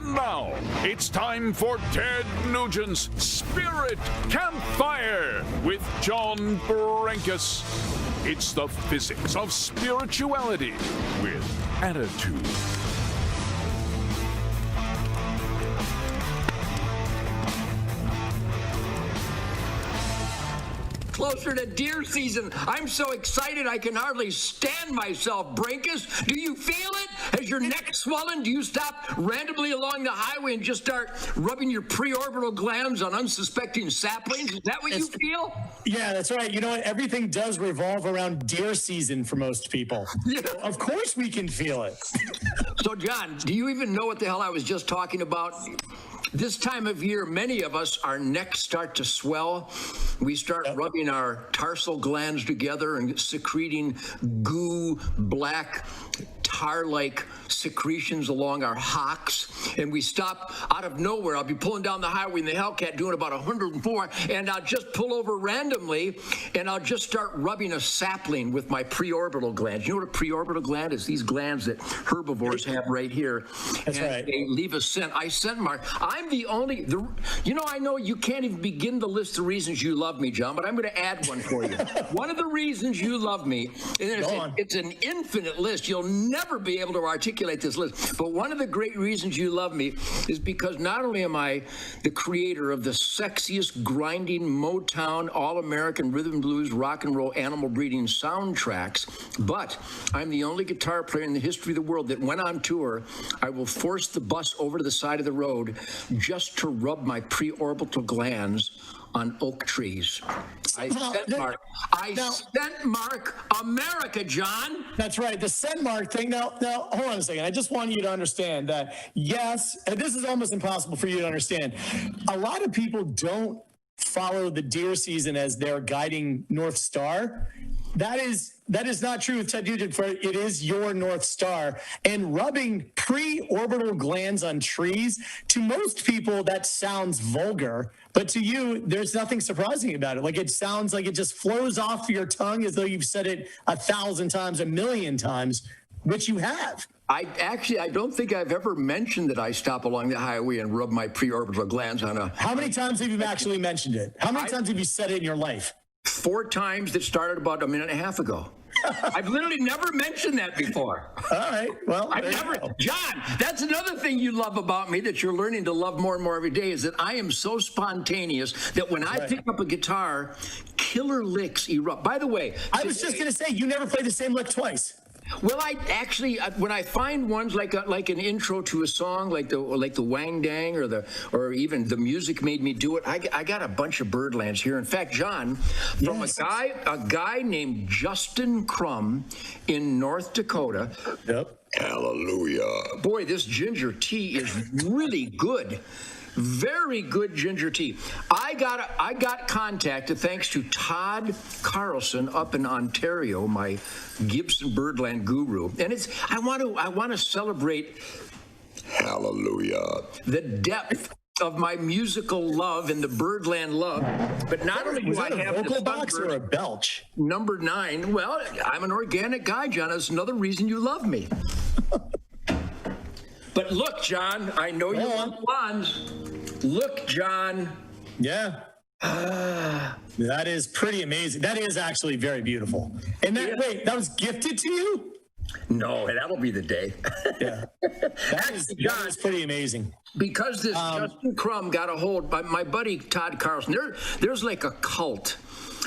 And now, it's time for Ted Nugent's Spirit Campfire with John Brenkus. It's the physics of spirituality with attitude. Closer to deer season. I'm so excited I can hardly stand myself. Brinkus, do you feel it? Has your neck swollen? Do you stop randomly along the highway and just start rubbing your preorbital glands on unsuspecting saplings? Is that what you feel? Yeah, that's right. You know what? Everything does revolve around deer season for most people. Yeah. So of course we can feel it. So, John, do you even know what the hell I was just talking about? This time of year, many of us, our necks start to swell. We start rubbing our tarsal glands together and secreting goo, black, tar-like secretions along our hocks. And we stop out of nowhere. I'll be pulling down the highway in the Hellcat doing about 104, and I'll just pull over randomly, and I'll just start rubbing a sapling with my preorbital glands. You know what a preorbital gland is? These glands that herbivores have right here. That's and right. They leave a scent. I scent mark. I'm the only, I know you can't even begin to list the reasons you love me, John, but I'm going to add one for you. One of the reasons you love me, and it's an infinite list. You'll never be able to articulate this list, but one of the great reasons you love me is because not only am I the creator of the sexiest grinding Motown, all-American rhythm and blues, rock and roll, animal breeding soundtracks, but I'm the only guitar player in the history of the world that went on tour. I will force the bus over to the side of the road just to rub my preorbital glands on oak trees. I scent mark America, John. That's right, the scent mark thing. Now, hold on a second. I just want you to understand that, yes, and this is almost impossible for you to understand. A lot of people don't follow the deer season as their guiding North Star. That is not true with Ted Nugent. It is your North Star. And rubbing preorbital glands on trees, to most people, that sounds vulgar. But to you, there's nothing surprising about it. Like, it sounds like it just flows off your tongue as though you've said it 1,000 times, 1,000,000 times, which you have. I don't think I've ever mentioned that I stop along the highway and rub my preorbital glands on a... How many times have you actually mentioned it? How many times have you said it in your life? 4 times that started about a minute and a half ago. I've literally never mentioned that before. All right. Well, John, that's another thing you love about me that you're learning to love more and more every day is that I am so spontaneous that when I pick up a guitar, killer licks erupt. By the way, I was just going to say, you never play the same lick twice. Well, I actually, when I find ones like an intro to a song, like the Wang Dang or even the music made me do it. I got a bunch of Birdlands here. In fact, John, from a guy named Justin Crum in North Dakota. Yep. Hallelujah. Boy, this ginger tea is really good. Very good ginger tea. I got contacted thanks to Todd Carlson up in Ontario, my Gibson Birdland guru, and I want to celebrate. Hallelujah. The depth of my musical love and the Birdland love, but not only do I have vocal box or a belch. Number 9. Well, I'm an organic guy, John. That's another reason you love me. But look, John, I know you love blondes. Look, John. Yeah. That is pretty amazing. That is actually very beautiful. And wait, that was gifted to you? No, that'll be the day. Yeah. That is pretty amazing. Because this Justin Crum got a hold by my buddy Todd Carlson. There's like a cult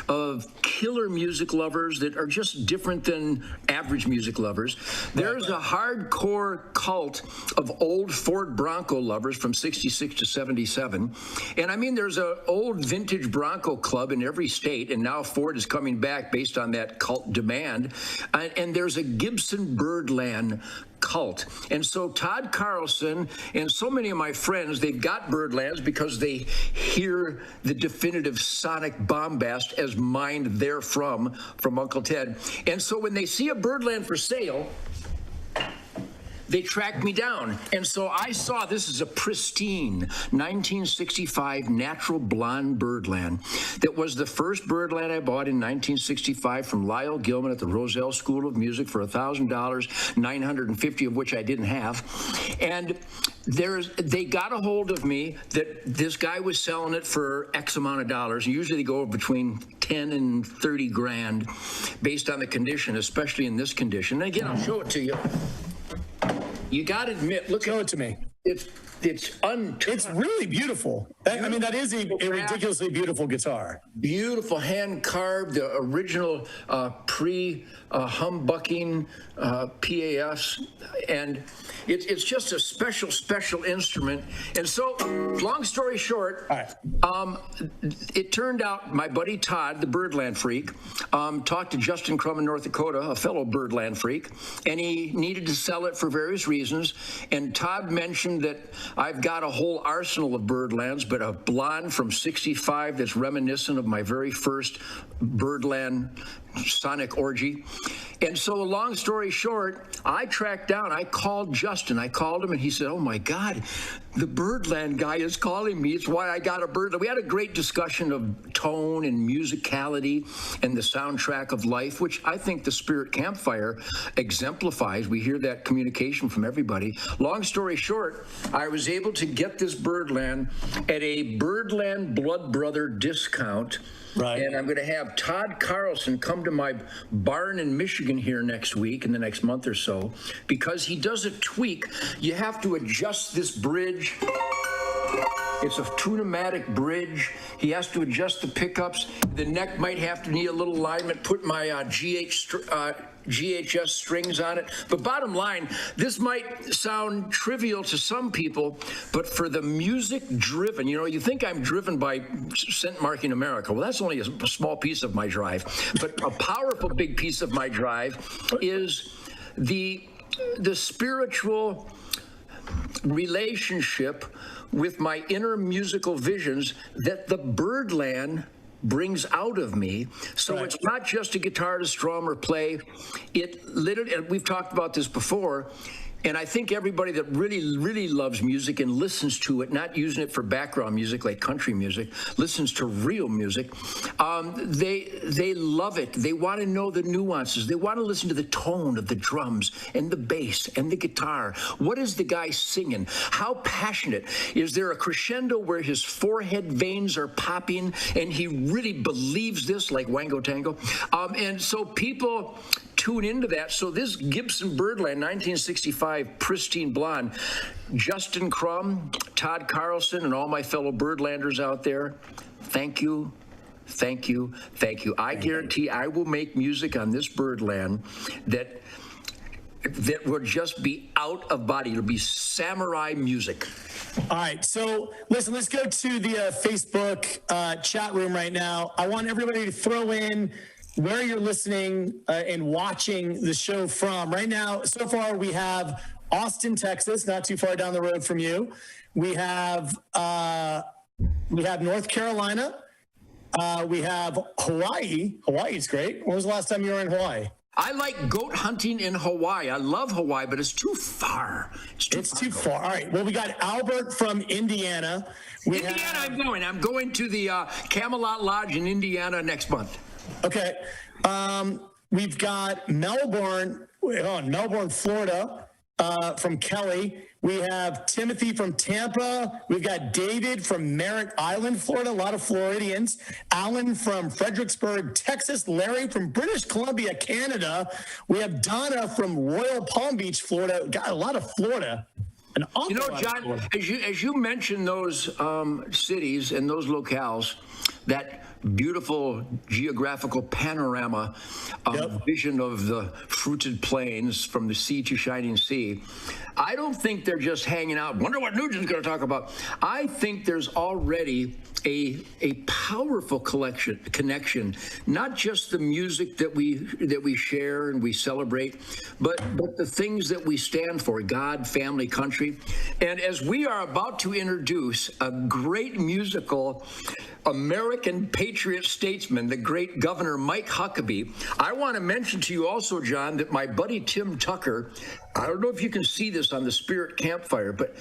of killer music lovers that are just different than average music lovers. There's a hardcore cult of old Ford Bronco lovers from 66 to 77. And I mean, there's an old vintage Bronco club in every state, and now Ford is coming back based on that cult demand. And there's a Gibson Birdland cult. And so Todd Carlson and so many of my friends, they've got Birdlands because they hear the definitive sonic bombast as mined therefrom from Uncle Ted. And so when they see a Birdland for sale, they tracked me down. And so I saw this is a pristine 1965 natural blonde birdland that was the first birdland I bought in 1965 from Lyle Gilman at the Roselle School of Music for $1,000, 950 of which I didn't have. And they got a hold of me that this guy was selling it for X amount of dollars. Usually they go between 10 and 30 grand based on the condition, especially in this condition. And again, I'll show it to you. You got to admit, show it to me. It's It's really beautiful. I mean, that is a ridiculously beautiful guitar. Beautiful, hand carved, the original pre-humbucking PAFs, and it's just a special instrument. And so, long story short, it turned out my buddy Todd, the Birdland freak, talked to Justin Crum in North Dakota, a fellow Birdland freak, and he needed to sell it for various reasons. And Todd mentioned that I've got a whole arsenal of Birdlands, but a blonde from '65 that's reminiscent of my very first Birdland sonic orgy. And so, long story short, I called Justin. I called him and he said, "Oh my God, the Birdland guy is calling me. It's why I got a Birdland." We had a great discussion of tone and musicality and the soundtrack of life, which I think the Spirit Campfire exemplifies. We hear that communication from everybody. Long story short, I was able to get this Birdland at a Birdland Blood Brother discount. Right. And I'm going to have Todd Carlson come to my barn in Michigan here next week, in the next month or so, because he does a tweak. You have to adjust this bridge. It's a tunematic bridge. He has to adjust the pickups. The neck might have to need a little alignment. Put my GHS strings on it. But bottom line, this might sound trivial to some people, but for the music driven, you think I'm driven by scent marking America. Well, that's only a small piece of my drive. But a powerful big piece of my drive is the spiritual relationship with my inner musical visions that the Birdland brings out of me. So It's not just a guitar to strum or play. It literally, and we've talked about this before, and I think everybody that really loves music and listens to it, not using it for background music like country music, listens to real music, they love it. They want to know the nuances. They want to listen to the tone of the drums and the bass and the guitar. What is the guy singing? How passionate? Is there a crescendo where his forehead veins are popping and he really believes this, like Wango Tango? And so people tune into that. So this Gibson Birdland 1965 pristine blonde, Justin Crum, Todd Carlson, and all my fellow Birdlanders out there, thank you. I guarantee I will make music on this Birdland that will just be out of body. It'll be samurai music. All right, so listen, let's go to the Facebook chat room right now. I want everybody to throw in where you're listening and watching the show from. Right now, so far, we have Austin, Texas, not too far down the road from you. We have North Carolina. We have Hawaii. Hawaii's great. When was the last time you were in Hawaii? I like goat hunting in Hawaii. I love Hawaii, but it's too far. It's too far. All right. Well, we got Albert from Indiana. I'm going to the Camelot Lodge in Indiana next month. Okay. We've got Melbourne, Florida, from Kelly. We have Timothy from Tampa. We've got David from Merritt Island, Florida, a lot of Floridians. Alan from Fredericksburg, Texas. Larry from British Columbia, Canada. We have Donna from Royal Palm Beach, Florida. Got a lot of Florida. John, as you mentioned those cities and those locales, that beautiful geographical panorama vision of the fruited plains from the sea to shining sea. I don't think they're just hanging out. Wonder what Nugent's going to talk about. I think there's already a powerful connection, not just the music that we share and we celebrate, but the things that we stand for: God, family, country. And as we are about to introduce a great musical American patriot statesman, the great Governor Mike Huckabee, I want to mention to you also, John, that my buddy Tim Tucker, I don't know if you can see this on the Spirit Campfire, but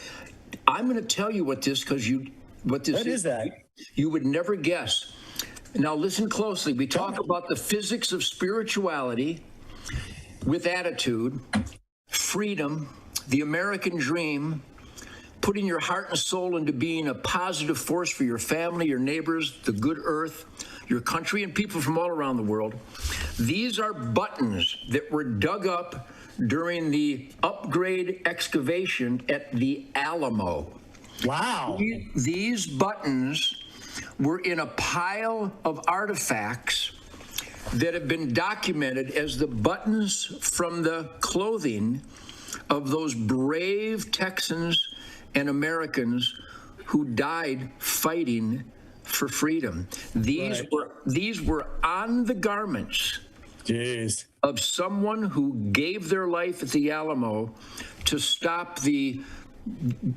I'm going to tell you what this is that? You would never guess. Now listen closely. We talk about the physics of spirituality with attitude, freedom, the American dream, putting your heart and soul into being a positive force for your family, your neighbors, the good earth, your country, and people from all around the world. These are buttons that were dug up during the upgrade excavation at the Alamo. Wow. These buttons were in a pile of artifacts that have been documented as the buttons from the clothing of those brave Texans and Americans who died fighting for freedom. These were on the garments of someone who gave their life at the Alamo to stop the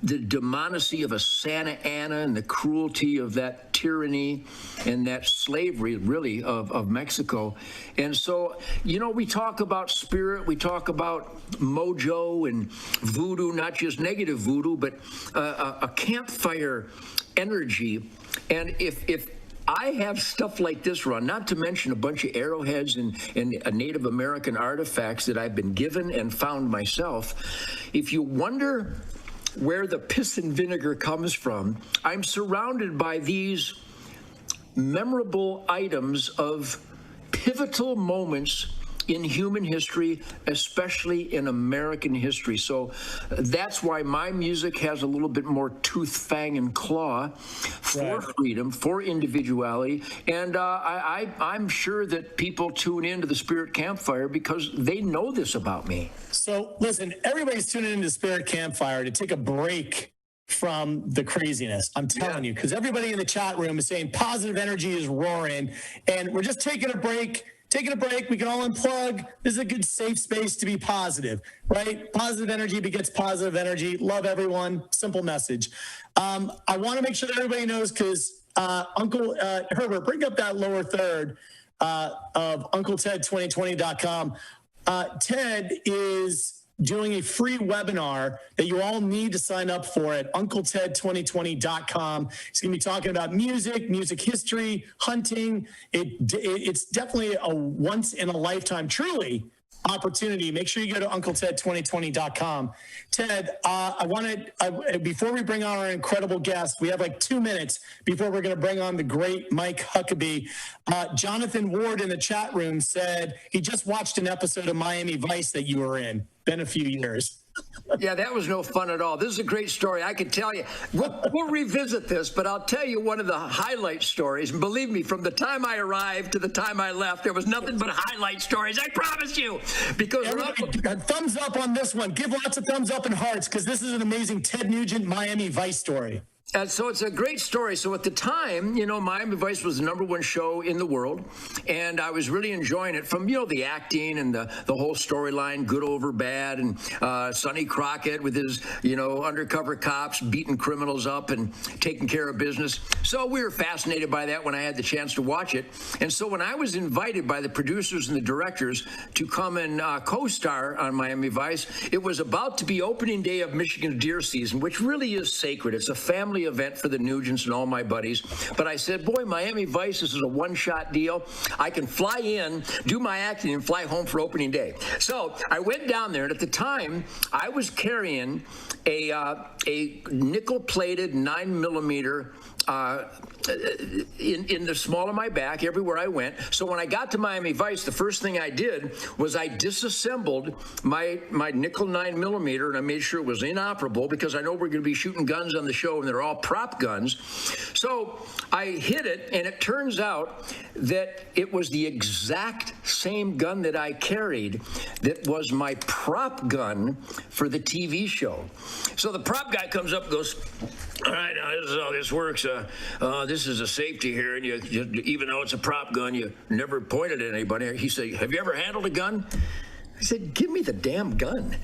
demonacy of a Santa Anna and the cruelty of that tyranny and that slavery, really, of Mexico. And so, we talk about spirit, we talk about mojo and voodoo, not just negative voodoo, but a campfire energy. And if I have stuff like this run, not to mention a bunch of arrowheads and Native American artifacts that I've been given and found myself, if you wonder where the piss and vinegar comes from, I'm surrounded by these memorable items of pivotal moments in human history, especially in American history. So that's why my music has a little bit more tooth, fang, and claw for freedom, for individuality. And I'm sure that people tune into the Spirit Campfire because they know this about me. So listen, everybody's tuning into Spirit Campfire to take a break from the craziness. I'm telling you, because everybody in the chat room is saying positive energy is roaring, and we're just taking a break. We can all unplug. This is a good safe space to be positive, right? Positive energy begets positive energy. Love everyone. Simple message. I want to make sure that everybody knows, because Uncle Herbert, bring up that lower third of UncleTed2020.com. Ted is doing a free webinar that you all need to sign up for at UncleTed2020.com. He's going to be talking about music history, hunting. It's definitely a once-in-a-lifetime, truly, opportunity. Make sure you go to UncleTed2020.com. Ted, before we bring on our incredible guest, we have like 2 minutes before we're going to bring on the great Mike Huckabee. Jonathan Ward in the chat room said he just watched an episode of Miami Vice that you were in. Been a few years. Yeah, that was no fun at all. This is a great story. I can tell you. We'll revisit this, but I'll tell you one of the highlight stories. And believe me, from the time I arrived to the time I left, there was nothing but highlight stories. I promise you. Because thumbs up on this one. Give lots of thumbs up and hearts, because this is an amazing Ted Nugent Miami Vice story. So it's a great story. So at the time, Miami Vice was the #1 show in the world, and I was really enjoying it, from, the acting and the whole storyline, good over bad, and Sonny Crockett with his, undercover cops beating criminals up and taking care of business. So we were fascinated by that when I had the chance to watch it. And so when I was invited by the producers and the directors to come and co-star on Miami Vice, it was about to be opening day of Michigan deer season, which really is sacred. It's a family event for the Nugents and all my buddies. But I said, boy, Miami Vice, this is a one-shot deal. I can fly in, do my acting, and fly home for opening day. So I went down there, and at the time, I was carrying a nickel-plated 9mm in the small of my back everywhere I went. So when I got to Miami Vice, the first thing I did was I disassembled my nickel 9mm, and I made sure it was inoperable, because I know we're going to be shooting guns on the show, and they're all prop guns. So I hid it, and it turns out that it was the exact same gun that I carried that was my prop gun for the TV show. So the prop guy comes up and goes, all right, now this is how this works. this is a safety here, and you even though it's a prop gun, you never pointed at anybody. He said, have you ever handled a gun? I said, give me the damn gun.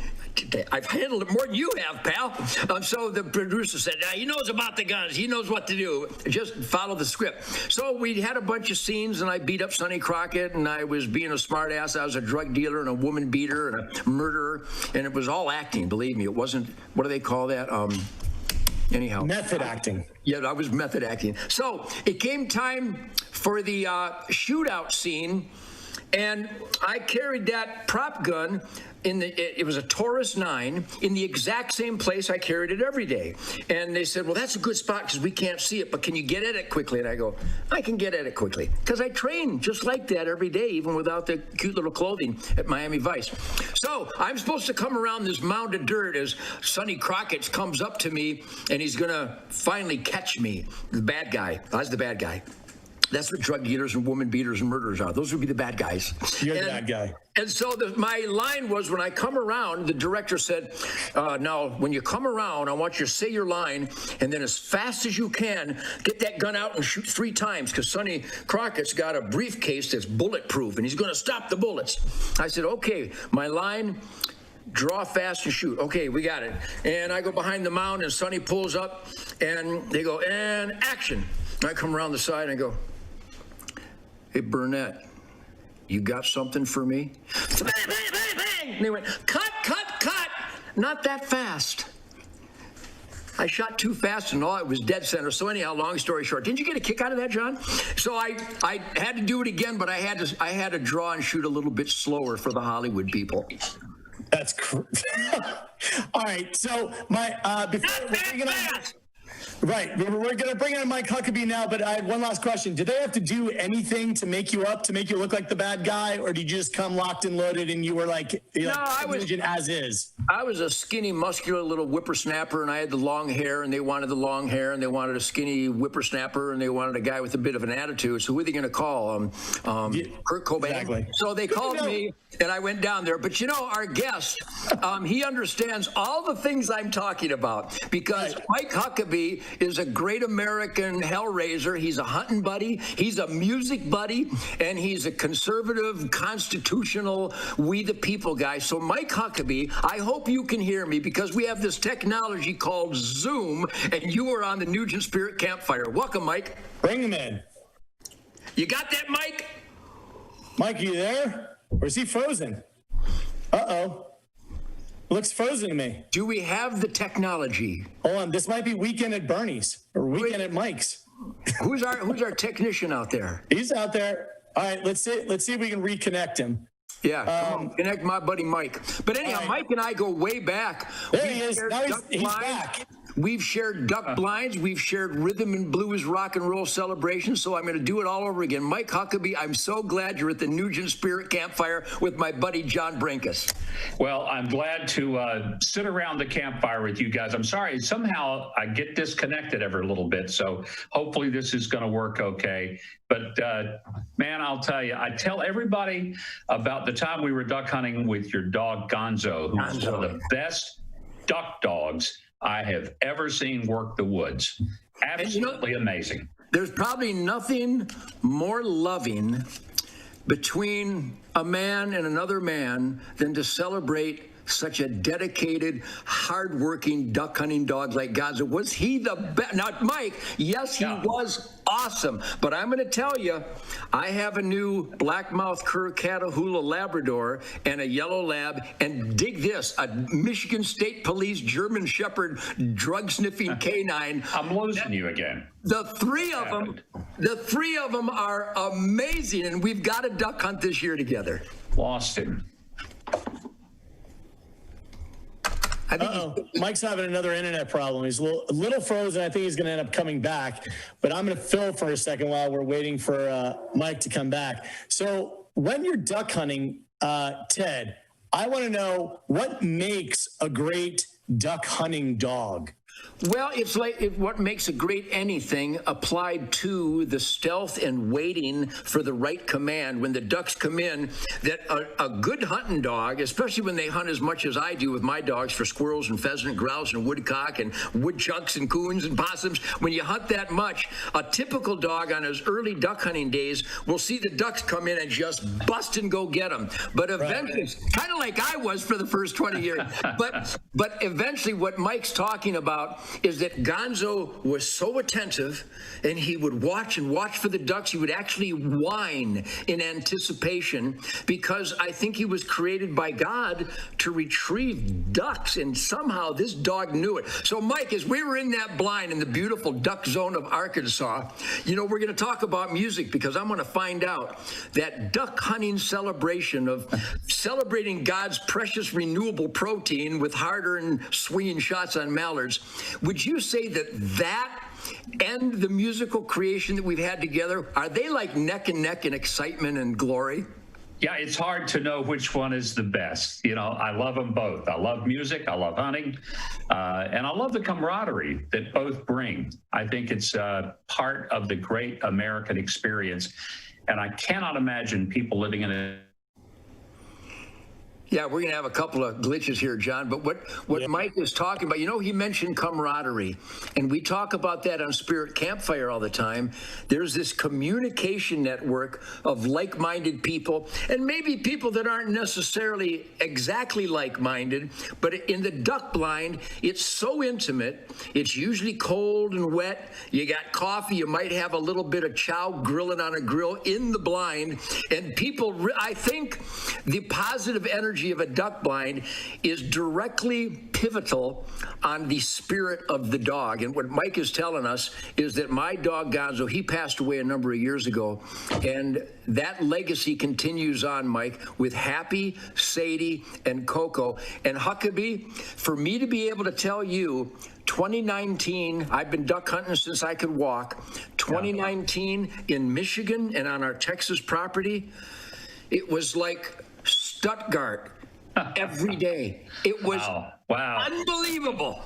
I've handled it more than you have, pal. So the producer said, he knows about the guns. He knows what to do. Just follow the script. So we had a bunch of scenes, and I beat up Sonny Crockett, and I was being a smart ass. I was a drug dealer and a woman beater and a murderer, and it was all acting, believe me. It wasn't, what do they call that? Anyhow. Method acting. Yeah, I was method acting. So it came time for the shootout scene, and I carried that prop gun it was a Taurus 9 in the exact same place I carried it every day. And they said, well, that's a good spot because we can't see it, but can you get at it quickly? And I go, I can get at it quickly because I train just like that every day, even without the cute little clothing at Miami Vice. So I'm supposed to come around this mound of dirt as Sonny Crockett comes up to me, and he's going to finally catch me, the bad guy. I was the bad guy. That's what drug dealers and woman beaters and murderers are. Those would be the bad guys. You're the bad guy. And so my line was, when I come around, the director said, now, when you come around, I want you to say your line, and then as fast as you can, get that gun out and shoot 3 times, because Sonny Crockett's got a briefcase that's bulletproof, and he's going to stop the bullets. I said, okay, my line, draw fast and shoot. Okay, we got it. And I go behind the mound, and Sonny pulls up, and they go, and action. I come around the side, and I go, hey, Burnett, you got something for me? Bang, bang, bang, bang. And they went, cut, cut, cut. Not that fast. I shot too fast and all, it was dead center. So anyhow, long story short, didn't you get a kick out of that, John? So I had to do it again, but I had to draw and shoot a little bit slower for the Hollywood people. That's all right. So Right. We're going to bring on Mike Huckabee now, but I had one last question. Did they have to do anything to make you up, to make you look like the bad guy, or did you just come locked and loaded and you were like, I was Nugent as is? I was a skinny, muscular little whippersnapper, and I had the long hair, and they wanted the long hair, and they wanted a skinny whippersnapper, and they wanted a guy with a bit of an attitude. So who are they going to call? Kurt Cobain. Exactly. So they called me, and I went down there. But our guest, he understands all the things I'm talking about, because Mike Huckabee is a great American hellraiser. He's a hunting buddy. He's a music buddy. And he's a conservative, constitutional, we the people guy. So Mike Huckabee, I hope you can hear me, because we have this technology called Zoom, and you are on the Nugent Spirit Campfire. Welcome, Mike. Bring him in. You got that, Mike? Mike, you there? Or is he frozen? Uh-oh. Looks frozen to me. Do we have the technology? Hold on, this might be Weekend at Bernie's or Weekend at Mike's. Who's our technician out there? He's out there. All right, let's see if we can reconnect him. Yeah, come on, connect my buddy Mike. But anyhow, right. Mike and I go way back. There he is. Now he's back. We've shared duck blinds. We've shared rhythm and blues rock and roll celebrations. So I'm going to do it all over again. Mike Huckabee, I'm so glad you're at the Nugent Spirit Campfire with my buddy John Brinkus. Well, I'm glad to sit around the campfire with you guys. I'm sorry, somehow I get disconnected every little bit. So hopefully this is going to work okay. But man, I'll tell you, I tell everybody about the time we were duck hunting with your dog Gonzo, who's one of the best duck dogs I have ever seen work the woods. Absolutely amazing. There's probably nothing more loving between a man and another man than to celebrate such a dedicated, hardworking duck hunting dog like Gonzo. Was he the best? Now, Mike, yes, he was awesome. But I'm going to tell you, I have a new blackmouth cur Catahoula Labrador and a yellow lab, and dig this, a Michigan State Police German Shepherd drug-sniffing canine. I'm losing you again. The three of them are amazing, and we've got to duck hunt this year together. Lost him. I think Mike's having another internet problem. He's a little frozen. I think he's going to end up coming back. But I'm going to fill for a second while we're waiting for Mike to come back. So when you're duck hunting, Ted, I want to know what makes a great duck hunting dog. Well, it's like what makes a great anything applied to the stealth and waiting for the right command when the ducks come in, that a good hunting dog, especially when they hunt as much as I do with my dogs for squirrels and pheasant and grouse and woodcock and woodchucks and coons and possums, when you hunt that much, a typical dog on his early duck hunting days will see the ducks come in and just bust and go get them. But eventually, kind of like I was for the first 20 years, but eventually what Mike's talking about is that Gonzo was so attentive, and he would watch and watch for the ducks. He would actually whine in anticipation, because I think he was created by God to retrieve ducks, and somehow this dog knew it. So, Mike, as we were in that blind in the beautiful duck zone of Arkansas, you know, we're going to talk about music, because I'm going to find out that duck hunting celebration of celebrating God's precious renewable protein with hard-earned swinging shots on mallards. Would you say that and the musical creation that we've had together, are they like neck and neck in excitement and glory? Yeah, it's hard to know which one is the best. You know, I love them both. I love music, I love hunting, and I love the camaraderie that both bring. I think it's part of the great American experience, and I cannot imagine people living in a... Yeah, we're going to have a couple of glitches here, John. But what Mike is talking about, you know, he mentioned camaraderie, and we talk about that on Spirit Campfire all the time. There's this communication network of like-minded people, and maybe people that aren't necessarily exactly like-minded, but in the duck blind, it's so intimate. It's usually cold and wet. You got coffee. You might have a little bit of chow grilling on a grill in the blind, and people, I think the positive energy of a duck blind is directly pivotal on the spirit of the dog. And what Mike is telling us is that my dog Gonzo, he passed away a number of years ago, and that legacy continues on, Mike, with Happy, Sadie, and Coco. And Huckabee, for me to be able to tell you 2019, I've been duck hunting since I could walk. 2019 in Michigan and on our Texas property, it was like Stuttgart every day. It was unbelievable.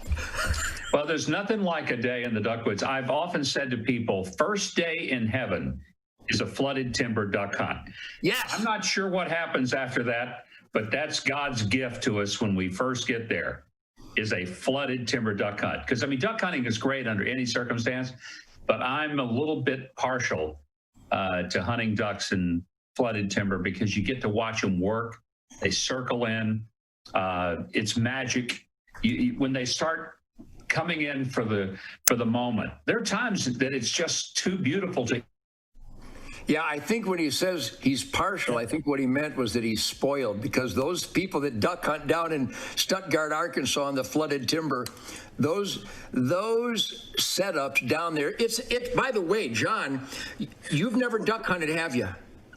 Well, there's nothing like a day in the duck woods. I've often said to people, first day in heaven is a flooded timber duck hunt. Yes. I'm not sure what happens after that, but that's God's gift to us when we first get there, is a flooded timber duck hunt. Because, I mean, duck hunting is great under any circumstance, but I'm a little bit partial to hunting ducks in flooded timber, because you get to watch them work. They circle in. It's magic. When they start coming in for the moment, there are times that it's just too beautiful to. Yeah, I think when he says he's partial, I think what he meant was that he's spoiled, because those people that duck hunt down in Stuttgart, Arkansas, on the flooded timber, those setups down there. It's by the way, John, you've never duck hunted, have you?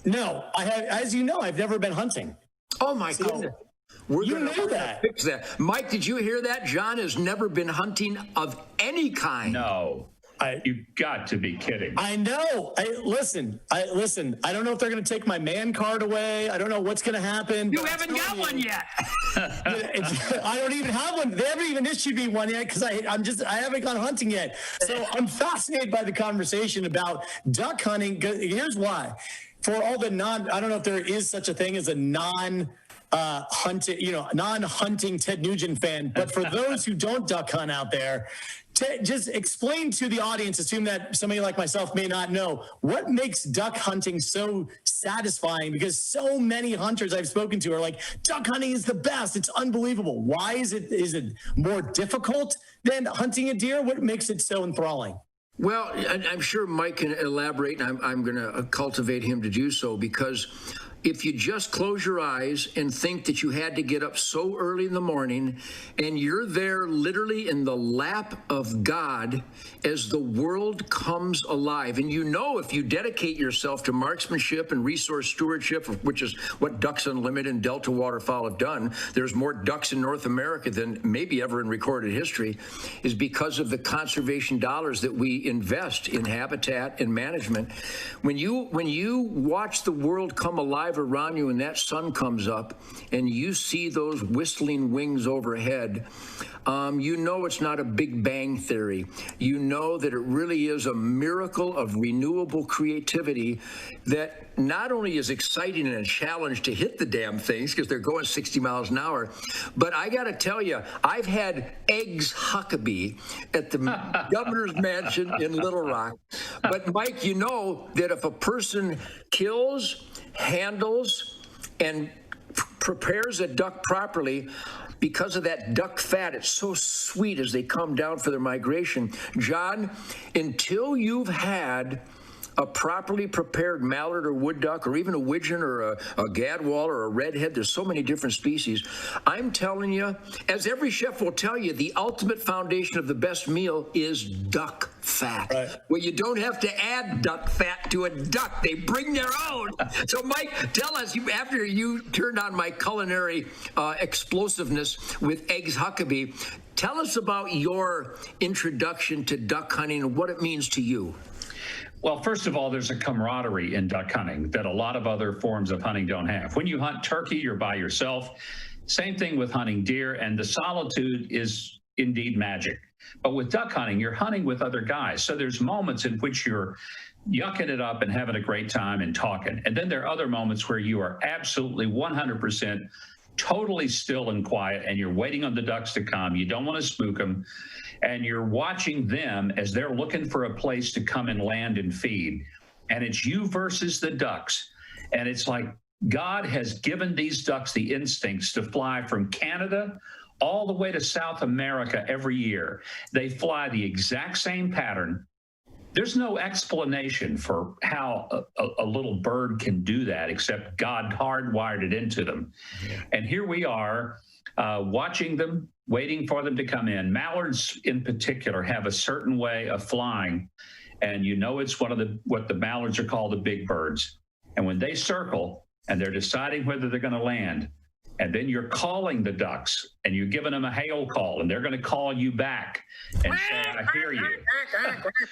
No, I have. As you know, I've never been hunting. Oh my goodness. We're going to fix that. Mike, did you hear that? John has never been hunting of any kind. No. You got to be kidding. I know. Listen. I don't know if they're going to take my man card away. I don't know what's going to happen. You haven't got one yet. I don't even have one. They haven't even issued me one yet, because I haven't gone hunting yet. So I'm fascinated by the conversation about duck hunting. Here's why. For all the I don't know if there is such a thing as a non-hunting Ted Nugent fan, but for those who don't duck hunt out there, just explain to the audience, assume that somebody like myself may not know, what makes duck hunting so satisfying? Because so many hunters I've spoken to are like, duck hunting is the best. It's unbelievable. Why is it more difficult than hunting a deer? What makes it so enthralling? Well, I'm sure Mike can elaborate, and I'm going to cultivate him to do so, because if you just close your eyes and think that you had to get up so early in the morning, and you're there literally in the lap of God as the world comes alive, and you know, if you dedicate yourself to marksmanship and resource stewardship, which is what Ducks Unlimited and Delta Waterfowl have done, there's more ducks in North America than maybe ever in recorded history, is because of the conservation dollars that we invest in habitat and management. When you watch the world come alive drive around you and that sun comes up and you see those whistling wings overhead, you know it's not a Big Bang theory. You know that it really is a miracle of renewable creativity that not only is exciting and a challenge to hit the damn things because they're going 60 miles an hour, but I got to tell you, I've had eggs Huckabee at the governor's mansion in Little Rock. But Mike, you know that if a person kills, handles, and prepares a duck properly, because of that duck fat, it's so sweet as they come down for their migration. John, until you've had a properly prepared mallard or wood duck, or even a widgeon or a gadwall or a redhead, there's so many different species. I'm telling you, as every chef will tell you, the ultimate foundation of the best meal is duck fat. Right. Well, you don't have to add duck fat to a duck. They bring their own. So, Mike, tell us, after you turned on my culinary explosiveness with eggs Huckabee, tell us about your introduction to duck hunting and what it means to you. Well, first of all, there's a camaraderie in duck hunting that a lot of other forms of hunting don't have. When you hunt turkey, you're by yourself. Same thing with hunting deer, and the solitude is indeed magic. But with duck hunting, you're hunting with other guys. So there's moments in which you're yucking it up and having a great time and talking. And then there are other moments where you are absolutely 100% totally still and quiet, and you're waiting on the ducks to come. You don't want to spook them. And you're watching them as they're looking for a place to come and land and feed. And it's you versus the ducks. And it's like God has given these ducks the instincts to fly from Canada all the way to South America every year. They fly the exact same pattern. There's no explanation for how a little bird can do that, except God hardwired it into them. Yeah. And here we are watching them, waiting for them to come in. Mallards in particular have a certain way of flying, and you know it's one of what the mallards are called, the big birds. And when they circle and they're deciding whether they're going to land, and then you're calling the ducks and you're giving them a hail call, and they're going to call you back and say, I hear you.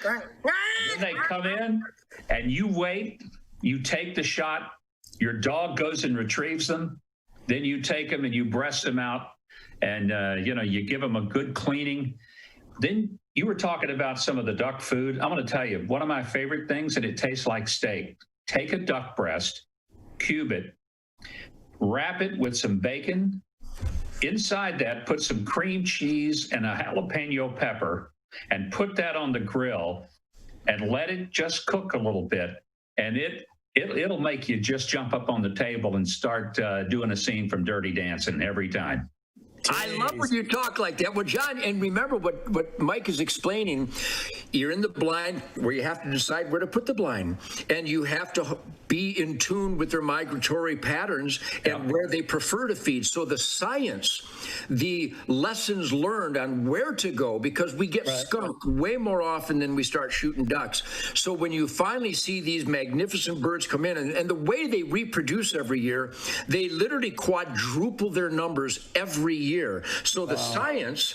Then they come in and you wait, you take the shot, your dog goes and retrieves them, then you take them and you breast them out, and you give them a good cleaning. Then you were talking about some of the duck food. I'm going to tell you, one of my favorite things, and it tastes like steak. Take a duck breast, cube it, wrap it with some bacon. Inside that, put some cream cheese and a jalapeno pepper, and put that on the grill and let it just cook a little bit. And it'll make you just jump up on the table and start doing a scene from Dirty Dancing every time. I love when you talk like that. Well, John, and remember what Mike is explaining, you're in the blind where you have to decide where to put the blind, and you have to be in tune with their migratory patterns and where they prefer to feed. So the science, the lessons learned on where to go, because we get skunked way more often than we start shooting ducks. So when you finally see these magnificent birds come in, and the way they reproduce every year, they literally quadruple their numbers every year. So the science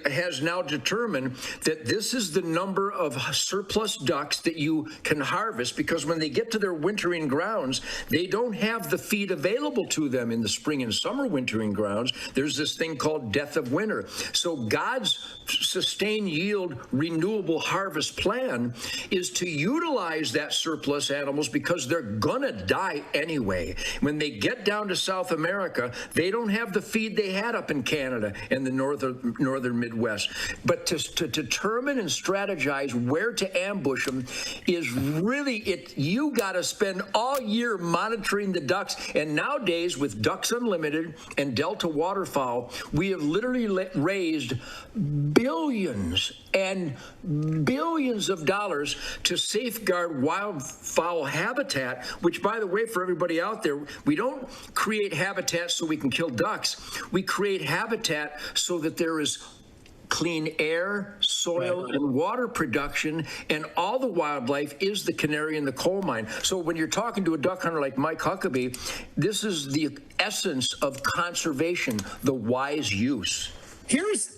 has now determined that this is the number of surplus ducks that you can harvest, because when they get to their wintering grounds, they don't have the feed available to them in the spring and summer wintering grounds. There's this thing called death of winter. So God's sustained yield renewable harvest plan is to utilize that surplus animals, because they're gonna die anyway. When they get down to South America, they don't have the feed they had up in Canada and the northern Midwest. But to determine and strategize where to ambush them is really you got to spend all year monitoring the ducks. And nowadays, with Ducks Unlimited and Delta Waterfowl, we have literally raised billions and billions of dollars to safeguard wildfowl habitat, which, by the way, for everybody out there, we don't create habitat so we can kill ducks. We create habitat so that there is clean air, soil, and water production, and all the wildlife is the canary in the coal mine. So when you're talking to a duck hunter like Mike Huckabee, this is the essence of conservation, the wise use. Here's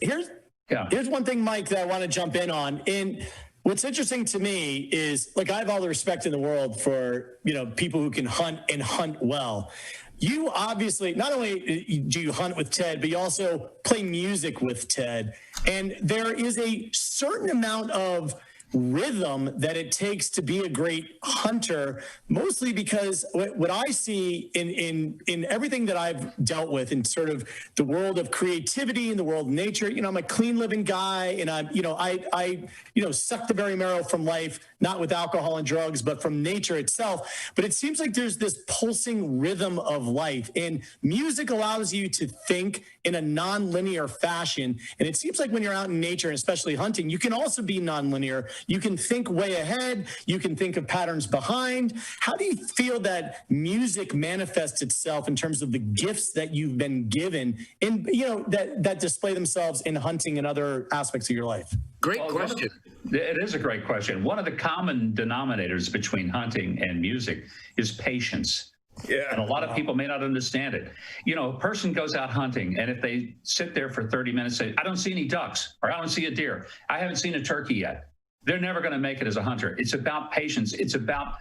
one thing, Mike, that I want to jump in on. And What's interesting to me is, like, I have all the respect in the world for, people who can hunt and hunt well. You obviously, not only do you hunt with Ted, but you also play music with Ted. And there is a certain amount of rhythm that it takes to be a great hunter, mostly because what I see in everything that I've dealt with in sort of the world of creativity and the world of nature, I'm a clean living guy, and I suck the very marrow from life, not with alcohol and drugs, but from nature itself. But it seems like there's this pulsing rhythm of life, and music allows you to think in a non-linear fashion. And it seems like when you're out in nature, and especially hunting, you can also be non-linear. You can think way ahead. You can think of patterns behind. How do you feel that music manifests itself in terms of the gifts that you've been given and, that display themselves in hunting and other aspects of your life? Great question. It is a great question. One of the common denominators between hunting and music is patience. Yeah. And a lot of people may not understand it. A person goes out hunting, and if they sit there for 30 minutes, say, I don't see any ducks, or I don't see a deer, I haven't seen a turkey yet, they're never going to make it as a hunter. It's about patience. It's about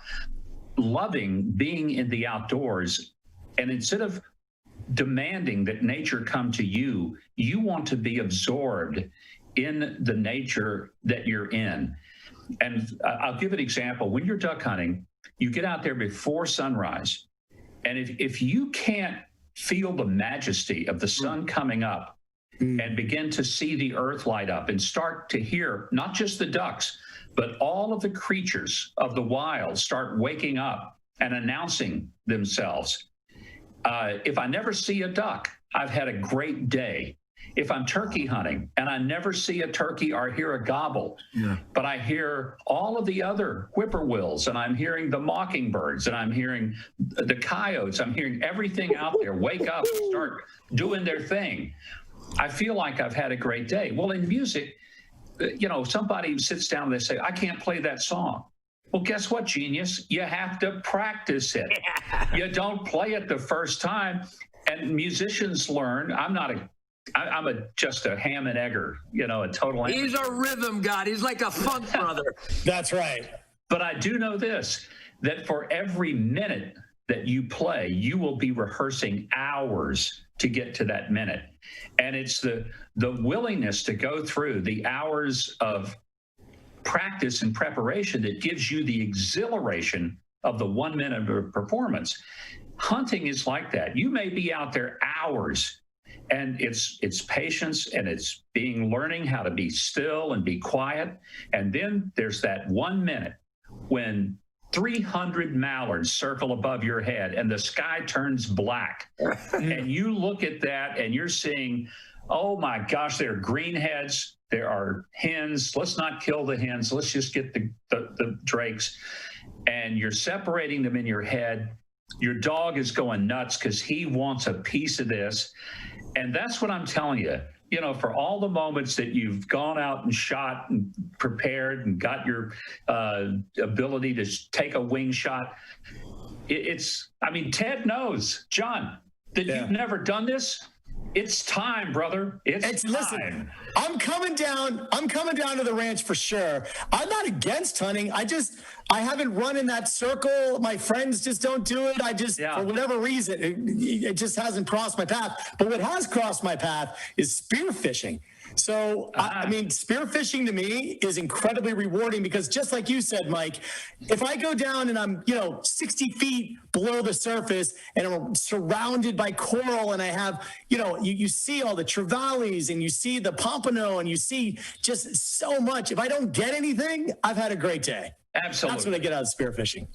loving being in the outdoors. And instead of demanding that nature come to you, you want to be absorbed in the nature that you're in. And I'll give an example. When you're duck hunting, you get out there before sunrise. And if you can't feel the majesty of the sun coming up and begin to see the earth light up and start to hear not just the ducks, but all of the creatures of the wild start waking up and announcing themselves. If I never see a duck, I've had a great day. If I'm turkey hunting and I never see a turkey or hear a gobble, but I hear all of the other whippoorwills, and I'm hearing the mockingbirds, and I'm hearing the coyotes, I'm hearing everything out there wake up and start doing their thing, I feel like I've had a great day. Well, in music, somebody sits down and they say, I can't play that song. Well, guess what, genius? You have to practice it. You don't play it the first time. And musicians learn. I'm just a ham and egger, a total. He's a rhythm god. He's like a funk brother. That's right. But I do know this, that for every minute that you play, you will be rehearsing hours to get to that minute. And it's the willingness to go through the hours of practice and preparation that gives you the exhilaration of the 1 minute of performance. Hunting is like that. You may be out there hours, and it's patience, and it's learning how to be still and be quiet. And then there's that 1 minute when 300 mallards circle above your head and the sky turns black. And you look at that and you're seeing, oh my gosh, there are greenheads, there are hens. Let's not kill the hens. Let's just get the drakes. And you're separating them in your head. Your dog is going nuts because he wants a piece of this. And that's what I'm telling you. For all the moments that you've gone out and shot and prepared and got your ability to take a wing shot, Ted knows, John, that you've never done this. It's time, brother. It's time. Listen, I'm coming down to the ranch for sure. I'm not against hunting. I haven't run in that circle. My friends just don't do it. For whatever reason, it just hasn't crossed my path. But what has crossed my path is spear fishing. So, spear fishing to me is incredibly rewarding because just like you said, Mike, if I go down and I'm, 60 feet below the surface and I'm surrounded by coral and I have, you see all the trevallies and you see the pompano and you see just so much. If I don't get anything, I've had a great day. Absolutely. That's what I get out of spear fishing.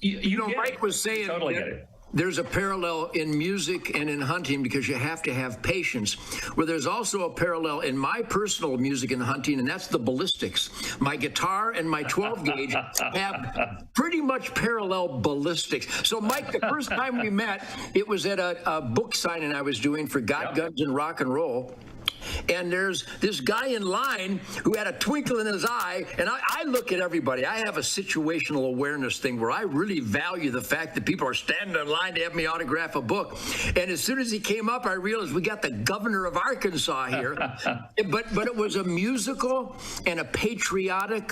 Mike was saying totally get it. There's a parallel in music and in hunting because you have to have patience. Where there's also a parallel in my personal music and hunting, and that's the ballistics. My guitar and my 12 gauge have pretty much parallel ballistics. So, Mike, the first time we met, it was at a book signing I was doing for God, Guns, and Rock and Roll. And there's this guy in line who had a twinkle in his eye. And I look at everybody. I have a situational awareness thing where I really value the fact that people are standing in line to have me autograph a book. And as soon as he came up, I realized we got the governor of Arkansas here. But it was a musical and a patriotic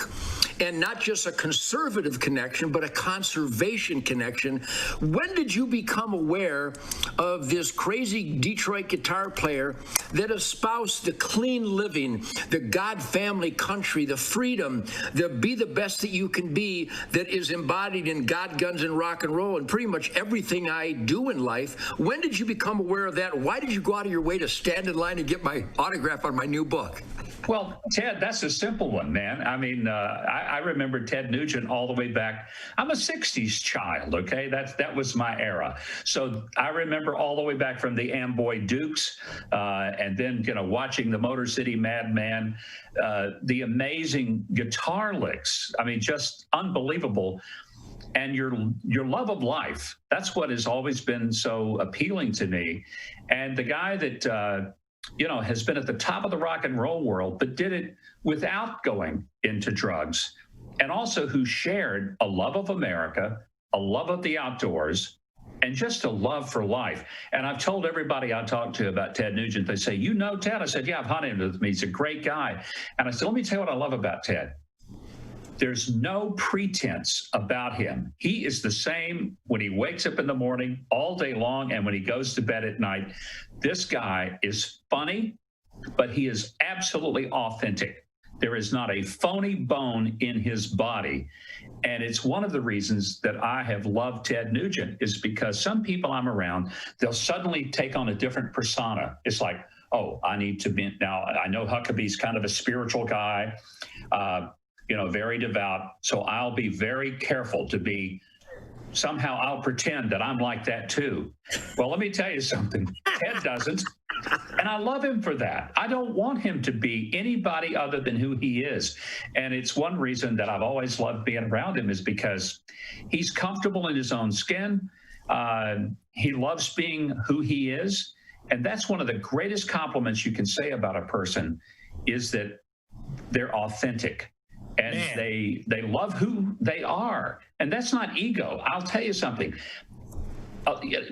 and not just a conservative connection, but a conservation connection. When did you become aware of this crazy Detroit guitar player that espoused the clean living, the God family country, the freedom, the be the best that you can be, that is embodied in God, guns, and rock and roll, and pretty much everything I do in life? When did you become aware of that? Why did you go out of your way to stand in line and get my autograph on my new book? Well, Ted, that's a simple one, man. I mean, I remember Ted Nugent all the way back. I'm a 60s child, okay? That was my era. So I remember all the way back from the Amboy Dukes, and then, watching the Motor City Madman, the amazing guitar licks. I mean, just unbelievable. And your love of life, that's what has always been so appealing to me. And the guy that has been at the top of the rock and roll world, but did it without going into drugs, and also who shared a love of America, a love of the outdoors, and just a love for life. And I've told everybody I talk to about Ted Nugent, they say, Ted? I said, yeah, I've hunted with him. He's a great guy. And I said, let me tell you what I love about Ted. There's no pretense about him. He is the same when he wakes up in the morning, all day long, and when he goes to bed at night. This guy is funny, but he is absolutely authentic. There is not a phony bone in his body. And it's one of the reasons that I have loved Ted Nugent, is because some people I'm around, they'll suddenly take on a different persona. It's like, oh, I need to be, now I know Huckabee's kind of a spiritual guy, very devout. So I'll be very careful to be, somehow I'll pretend that I'm like that too. Well, let me tell you something. Ted doesn't. And I love him for that. I don't want him to be anybody other than who he is. And it's one reason that I've always loved being around him, is because he's comfortable in his own skin. He loves being who he is. And that's one of the greatest compliments you can say about a person, is that they're authentic. And they love who they are. And that's not ego. I'll tell you something.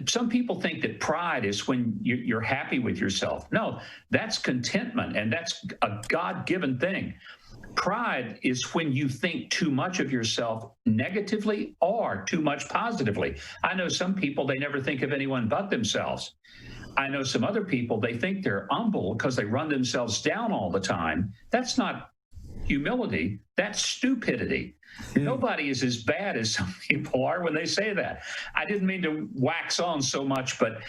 Some people think that pride is when you're happy with yourself. No, that's contentment, and that's a God-given thing. Pride is when you think too much of yourself negatively or too much positively. I know some people, they never think of anyone but themselves. I know some other people, they think they're humble because they run themselves down all the time. That's not humility, that's stupidity. Nobody is as bad as some people are when they say that. I didn't mean to wax on so much, but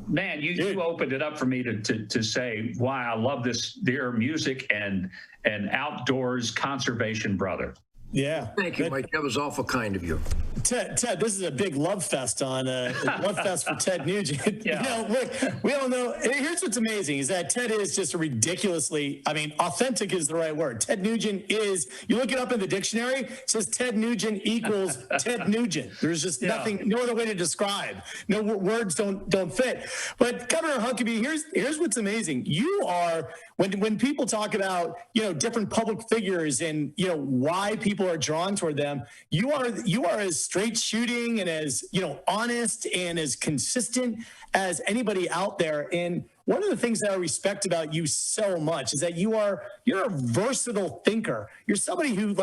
man, you opened it up for me to say why I love this dear music and outdoors conservation brother. Yeah. Thank you, Mike. That was awful kind of you. Ted, this is a big love fest on love fest for Ted Nugent. Yeah. Look, we all know. Here's what's amazing is that Ted is just a ridiculously, authentic is the right word. Ted Nugent is, you look it up in the dictionary, it says Ted Nugent equals Ted Nugent. There's just nothing, no other way to describe. No words don't fit. But Governor Huckabee, here's what's amazing. You are, when people talk about, different public figures and, why people are drawn toward them, you are as straight shooting and as, honest and as consistent as anybody out there. And one of the things that I respect about you so much is that you're a versatile thinker. You're somebody who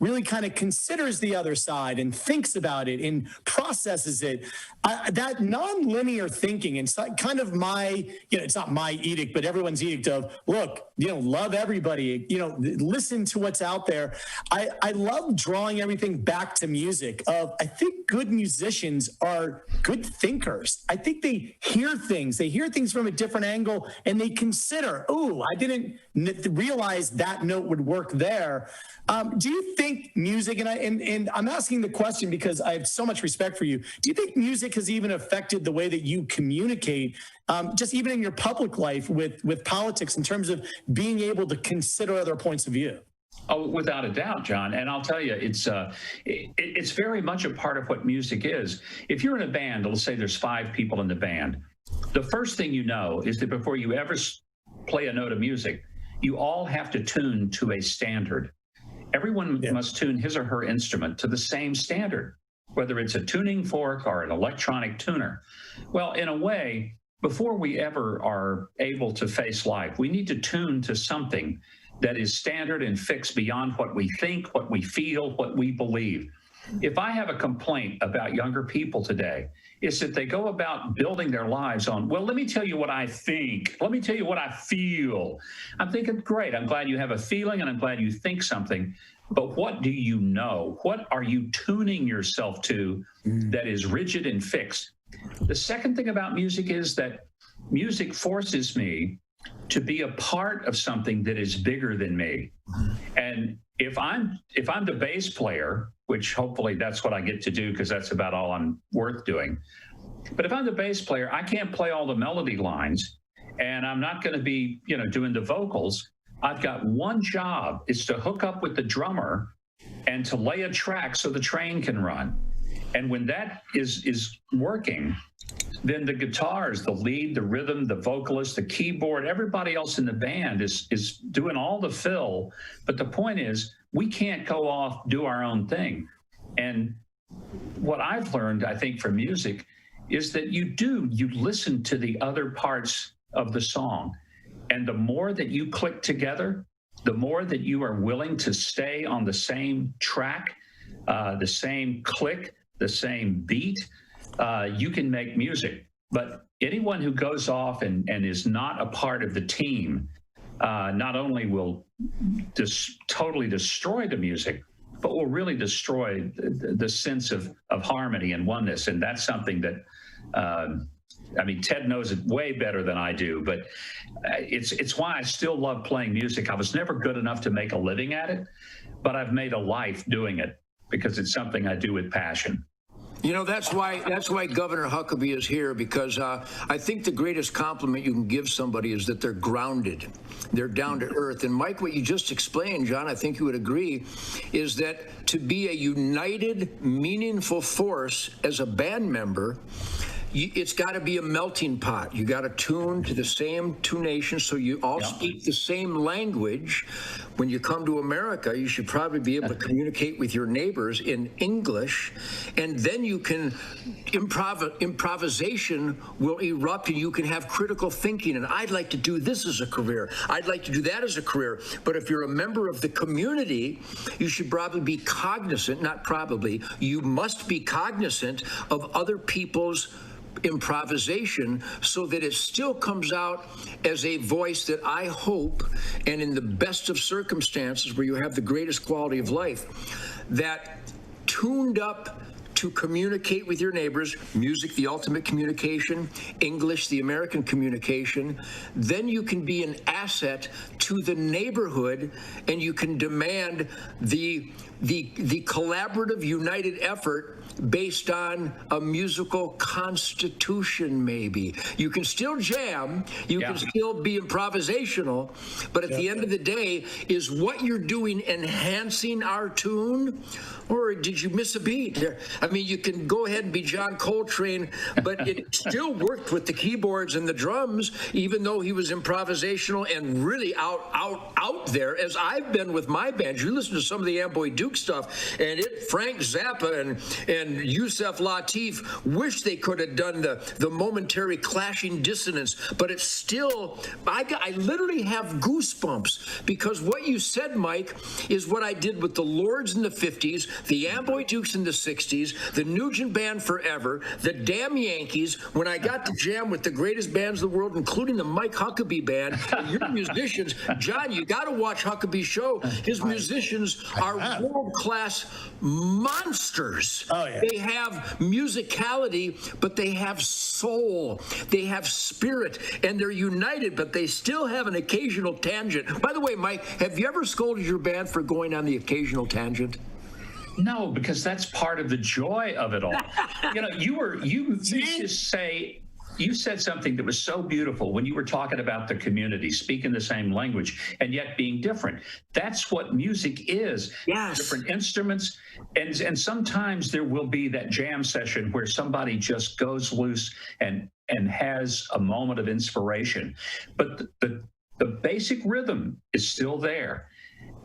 really kind of considers the other side and thinks about it and processes it. That nonlinear thinking, and kind of my, it's not my edict, but everyone's edict of, look, love everybody, listen to what's out there. I love drawing everything back to music. I think good musicians are good thinkers. I think they hear things from a different angle, and they consider, I didn't realize that note would work there. Do you think music, and I'm asking the question because I have so much respect for you, do you think music has even affected the way that you communicate, just even in your public life with politics, in terms of being able to consider other points of view? Oh, without a doubt, John. And I'll tell you, it's very much a part of what music is. If you're in a band, let's say there's 5 people in the band, the first thing you know is that before you ever play a note of music, you all have to tune to a standard. Everyone must tune his or her instrument to the same standard, whether it's a tuning fork or an electronic tuner. Well, in a way, before we ever are able to face life, we need to tune to something that is standard and fixed beyond what we think, what we feel, what we believe. If I have a complaint about younger people today, it's that they go about building their lives on, well, let me tell you what I think. Let me tell you what I feel. I'm thinking, great. I'm glad you have a feeling and I'm glad you think something. But what do you know? What are you tuning yourself to that is rigid and fixed? The second thing about music is that music forces me to be a part of something that is bigger than me. And if I'm the bass player, which hopefully that's what I get to do because that's about all I'm worth doing. But if I'm the bass player, I can't play all the melody lines and I'm not going to be, doing the vocals. I've got one job. It's to hook up with the drummer and to lay a track so the train can run. And when that is working, then the guitars, the lead, the rhythm, the vocalist, the keyboard, everybody else in the band is doing all the fill. But the point is, we can't go off, do our own thing. And what I've learned, I think, from music is that you listen to the other parts of the song. And the more that you click together, the more that you are willing to stay on the same track, the same click, the same beat, you can make music. But anyone who goes off and is not a part of the team, not only will totally destroy the music, but will really destroy the sense of harmony and oneness. And that's something that, Ted knows it way better than I do, but it's why I still love playing music. I was never good enough to make a living at it, but I've made a life doing it because it's something I do with passion. That's why Governor Huckabee is here, because I think the greatest compliment you can give somebody is that they're grounded. They're down to earth. And Mike, what you just explained, John, I think you would agree, is that to be a united, meaningful force as a band member, it's got to be a melting pot. You got to tune to the same two nations, so you all speak the same language. When you come to America, you should probably be able to communicate with your neighbors in English, and then you can improvisation will erupt, and you can have critical thinking. And I'd like to do this as a career. I'd like to do that as a career. But if you're a member of the community, you should probably be cognizant, not probably, you must be cognizant of other people's improvisation so that it still comes out as a voice that I hope, and in the best of circumstances where you have the greatest quality of life, that tuned up to communicate with your neighbors, music, the ultimate communication, English, the American communication, then you can be an asset to the neighborhood, and you can demand the collaborative, united effort based on a musical constitution, maybe. You can still jam, you can still be improvisational, but at the end of the day, is what you're doing enhancing our tune, or did you miss a beat? You can go ahead and be John Coltrane, but it still worked with the keyboards and the drums, even though he was improvisational and really out there, as I've been with my band. You listen to some of the Amboy Duke stuff, and Frank Zappa and Yusef Lateef wish they could have done the momentary clashing dissonance, but it's still, I literally have goosebumps, because what you said, Mike, is what I did with the Lords in the 50s, the Amboy Dukes in the 60s, the Nugent Band forever, the damn Yankees, when I got to jam with the greatest bands in the world, including the Mike Huckabee Band. And your musicians, John, you got to watch Huckabee's show. His musicians are world-class monsters. Oh, yeah. They have musicality, but they have soul. They have spirit, and they're united, but they still have an occasional tangent. By the way, Mike, have you ever scolded your band for going on the occasional tangent? No, because that's part of the joy of it all. You said something that was so beautiful when you were talking about the community, speaking the same language, and yet being different. That's what music is. Yes. Different instruments. And sometimes there will be that jam session where somebody just goes loose and has a moment of inspiration. But the basic rhythm is still there.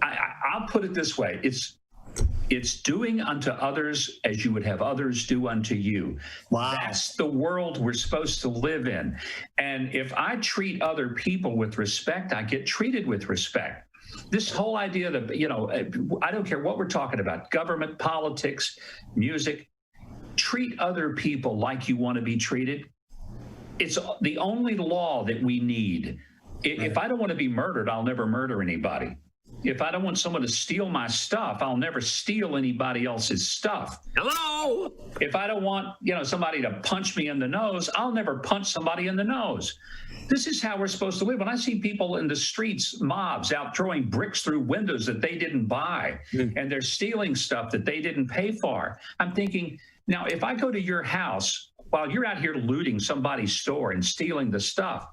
I'll put it this way. It's doing unto others as you would have others do unto you. Wow. That's the world we're supposed to live in. And if I treat other people with respect, I get treated with respect. This whole idea that, I don't care what we're talking about, government, politics, music, treat other people like you want to be treated. It's the only law that we need. If I don't want to be murdered, I'll never murder anybody. If I don't want someone to steal my stuff, I'll never steal anybody else's stuff. Hello? If I don't want, somebody to punch me in the nose, I'll never punch somebody in the nose. This is how we're supposed to live. When I see people in the streets, mobs out throwing bricks through windows that they didn't buy, and they're stealing stuff that they didn't pay for, I'm thinking, now, if I go to your house while you're out here looting somebody's store and stealing the stuff,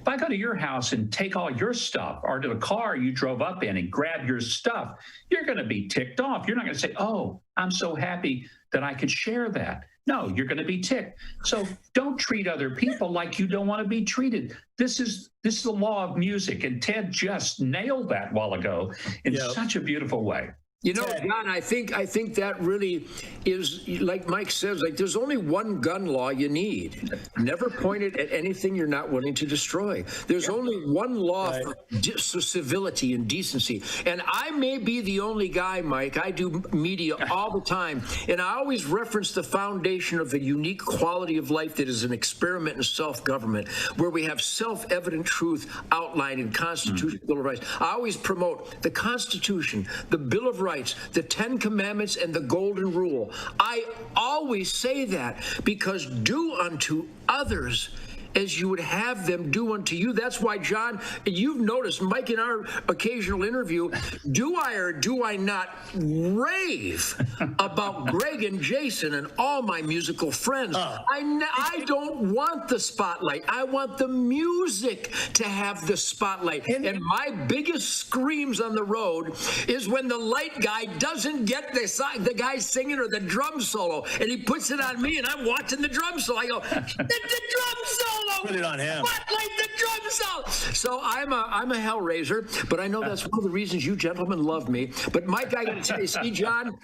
if I go to your house and take all your stuff, or to the car you drove up in and grab your stuff, you're going to be ticked off. You're not going to say, oh, I'm so happy that I could share that. No, you're going to be ticked. So don't treat other people like you don't want to be treated. This is the law of music. And Ted just nailed that a while ago in such a beautiful way. John, I think that really is, like Mike says, like there's only one gun law you need. Never point it at anything you're not willing to destroy. There's only one law for civility and decency. And I may be the only guy, Mike, I do media all the time, and I always reference the foundation of the unique quality of life that is an experiment in self-government, where we have self-evident truth outlined in Constitution, Bill of Rights. I always promote the Constitution, the Bill of Rights, the 10 Commandments, and the Golden Rule. I always say that because do unto others as you would have them do unto you. That's why, John, you've noticed, Mike, in our occasional interview, do I or do I not rave about Greg and Jason and all my musical friends? I don't want the spotlight. I want the music to have the spotlight. And my biggest screams on the road is when the light guy doesn't get the guy singing or the drum solo, and he puts it on me, and I'm watching the drum solo. I go, the drum solo! Put it on him. Spotlight the drum solo. So I'm a hellraiser, but I know that's one of the reasons you gentlemen love me. But Mike, I got to tell you, see, John,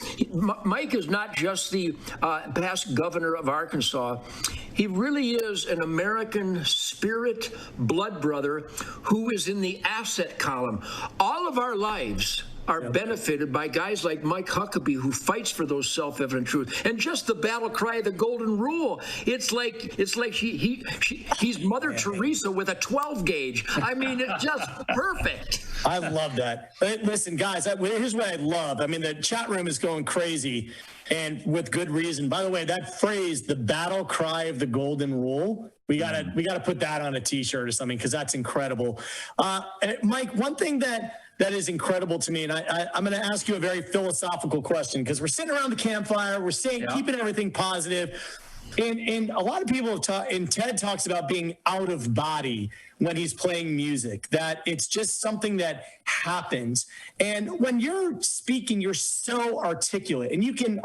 Mike is not just the past governor of Arkansas. He really is an American spirit blood brother who is in the asset column. All of our lives are benefited by guys like Mike Huckabee, who fights for those self-evident truths. And just the battle cry of the Golden Rule. It's like he's Mother Teresa with a 12 gauge. I mean, it's just perfect. I love that. Listen, guys, here's what I love. I mean, the chat room is going crazy, and with good reason. By the way, that phrase, the battle cry of the Golden Rule, we gotta put that on a T-shirt or something, because that's incredible. Mike, one thing that is incredible to me, and I'm going to ask you a very philosophical question, because we're sitting around the campfire, we're saying, keeping everything positive, and a lot of people have talked, and Ted talks about being out of body when he's playing music, that it's just something that happens. And when you're speaking, you're so articulate, and you can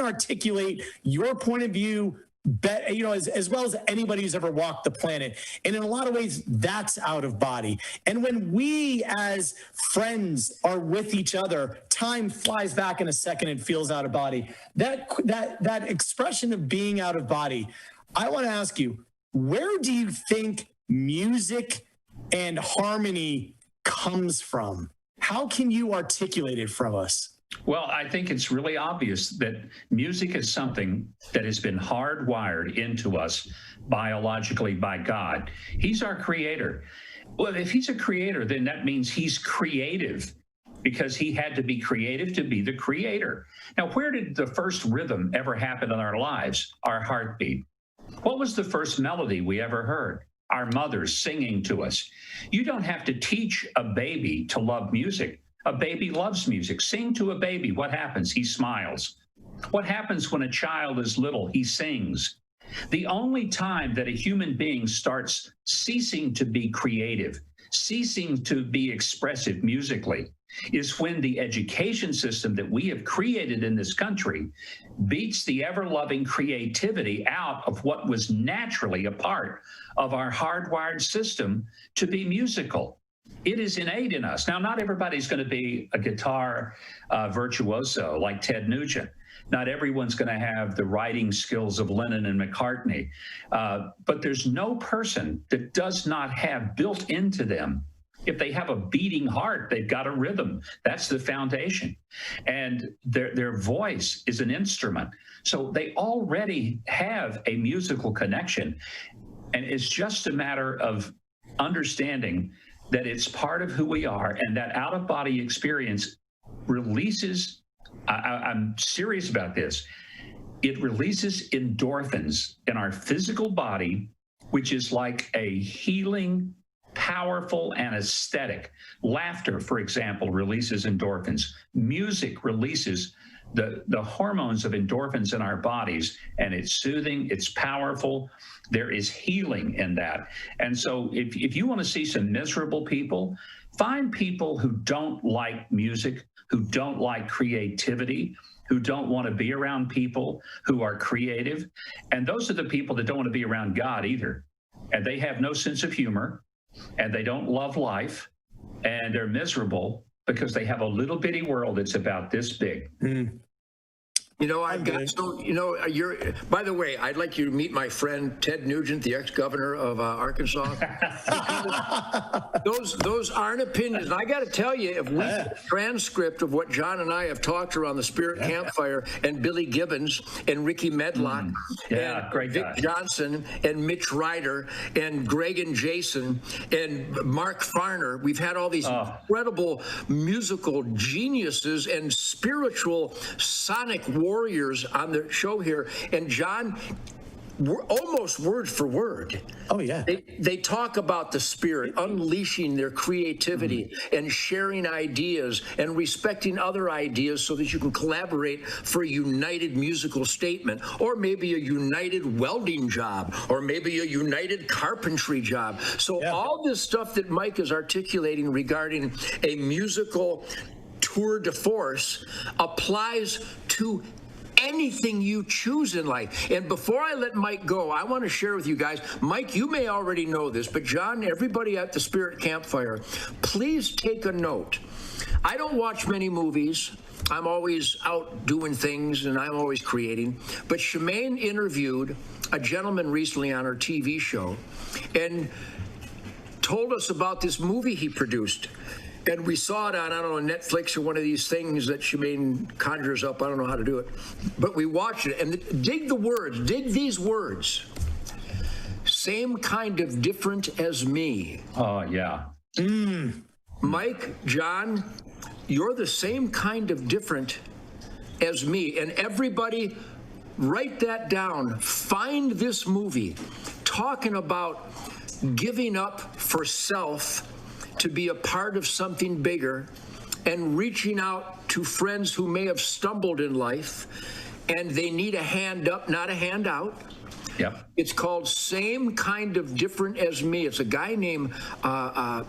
articulate your point of view as well as anybody who's ever walked the planet. And in a lot of ways, that's out of body. And when we as friends are with each other, time flies back in a second and feels out of body. That expression of being out of body, I want to ask you, where do you think music and harmony comes from? How can you articulate it from us? Well, I think it's really obvious that music is something that has been hardwired into us biologically by God. He's our creator. Well, if he's a creator, then that means he's creative, because he had to be creative to be the creator. Now, where did the first rhythm ever happen in our lives? Our heartbeat. What was the first melody we ever heard? Our mothers singing to us. You don't have to teach a baby to love music. A baby loves music. Sing to a baby. What happens? He smiles. What happens when a child is little? He sings. The only time that a human being starts ceasing to be creative, ceasing to be expressive musically, is when the education system that we have created in this country beats the ever-loving creativity out of what was naturally a part of our hardwired system to be musical. It is innate in us. Now, not everybody's going to be a guitar virtuoso like Ted Nugent. Not everyone's going to have the writing skills of Lennon and McCartney. But there's no person that does not have built into them If they have a beating heart, they've got a rhythm. That's the foundation. And their voice is an instrument. So they already have a musical connection. And it's just a matter of understanding that it's part of who we are, and that out-of-body experience releases, I'm serious about this, it releases endorphins in our physical body, which is like a healing, powerful anesthetic. Laughter, for example, releases endorphins. Music releases the hormones of endorphins in our bodies, and it's soothing, it's powerful. There is healing in that. And so if you want to see some miserable people, find people who don't like music, who don't like creativity, who don't want to be around people who are creative. And those are the people that don't want to be around God either. And they have no sense of humor, and they don't love life, and they're miserable because they have a little bitty world that's about this big. You know, I've got so, you know, by the way, I'd like you to meet my friend Ted Nugent, the ex-governor of Arkansas. those aren't opinions. And I got to tell you, if we get a transcript of what John and I have talked around the Spirit Campfire, and Billy Gibbons and Ricky Medlock and great Vic guy. Johnson and Mitch Ryder and Greg and Jason and Mark Farner, we've had all these incredible musical geniuses and spiritual sonic warriors on the show here. And John, we're almost word for word. Oh, yeah. They talk about the Spirit unleashing their creativity and sharing ideas and respecting other ideas so that you can collaborate for a united musical statement, or maybe a united welding job, or maybe a united carpentry job. So all this stuff that Mike is articulating regarding a musical tour de force applies to anything you choose in life. And before I let Mike go, I want to share with you guys, Mike, you may already know this, but John, everybody at the Spirit Campfire, please take a note. I don't watch many movies. I'm always out doing things, and I'm always creating. But Shemaine interviewed a gentleman recently on her TV show and told us about this movie he produced. And we saw it on, I don't know, Netflix or one of these things that Shemaine conjures up. I don't know how to do it. But we watched it, and dig the words, dig these words. Same kind of different as me. Oh, yeah. Mike, John, you're the same kind of different as me. And everybody, write that down. Find this movie talking about giving up for self to be a part of something bigger, and reaching out to friends who may have stumbled in life and they need a hand up, not a handout. Yep. It's called Same Kind of Different as Me. It's a guy named Ron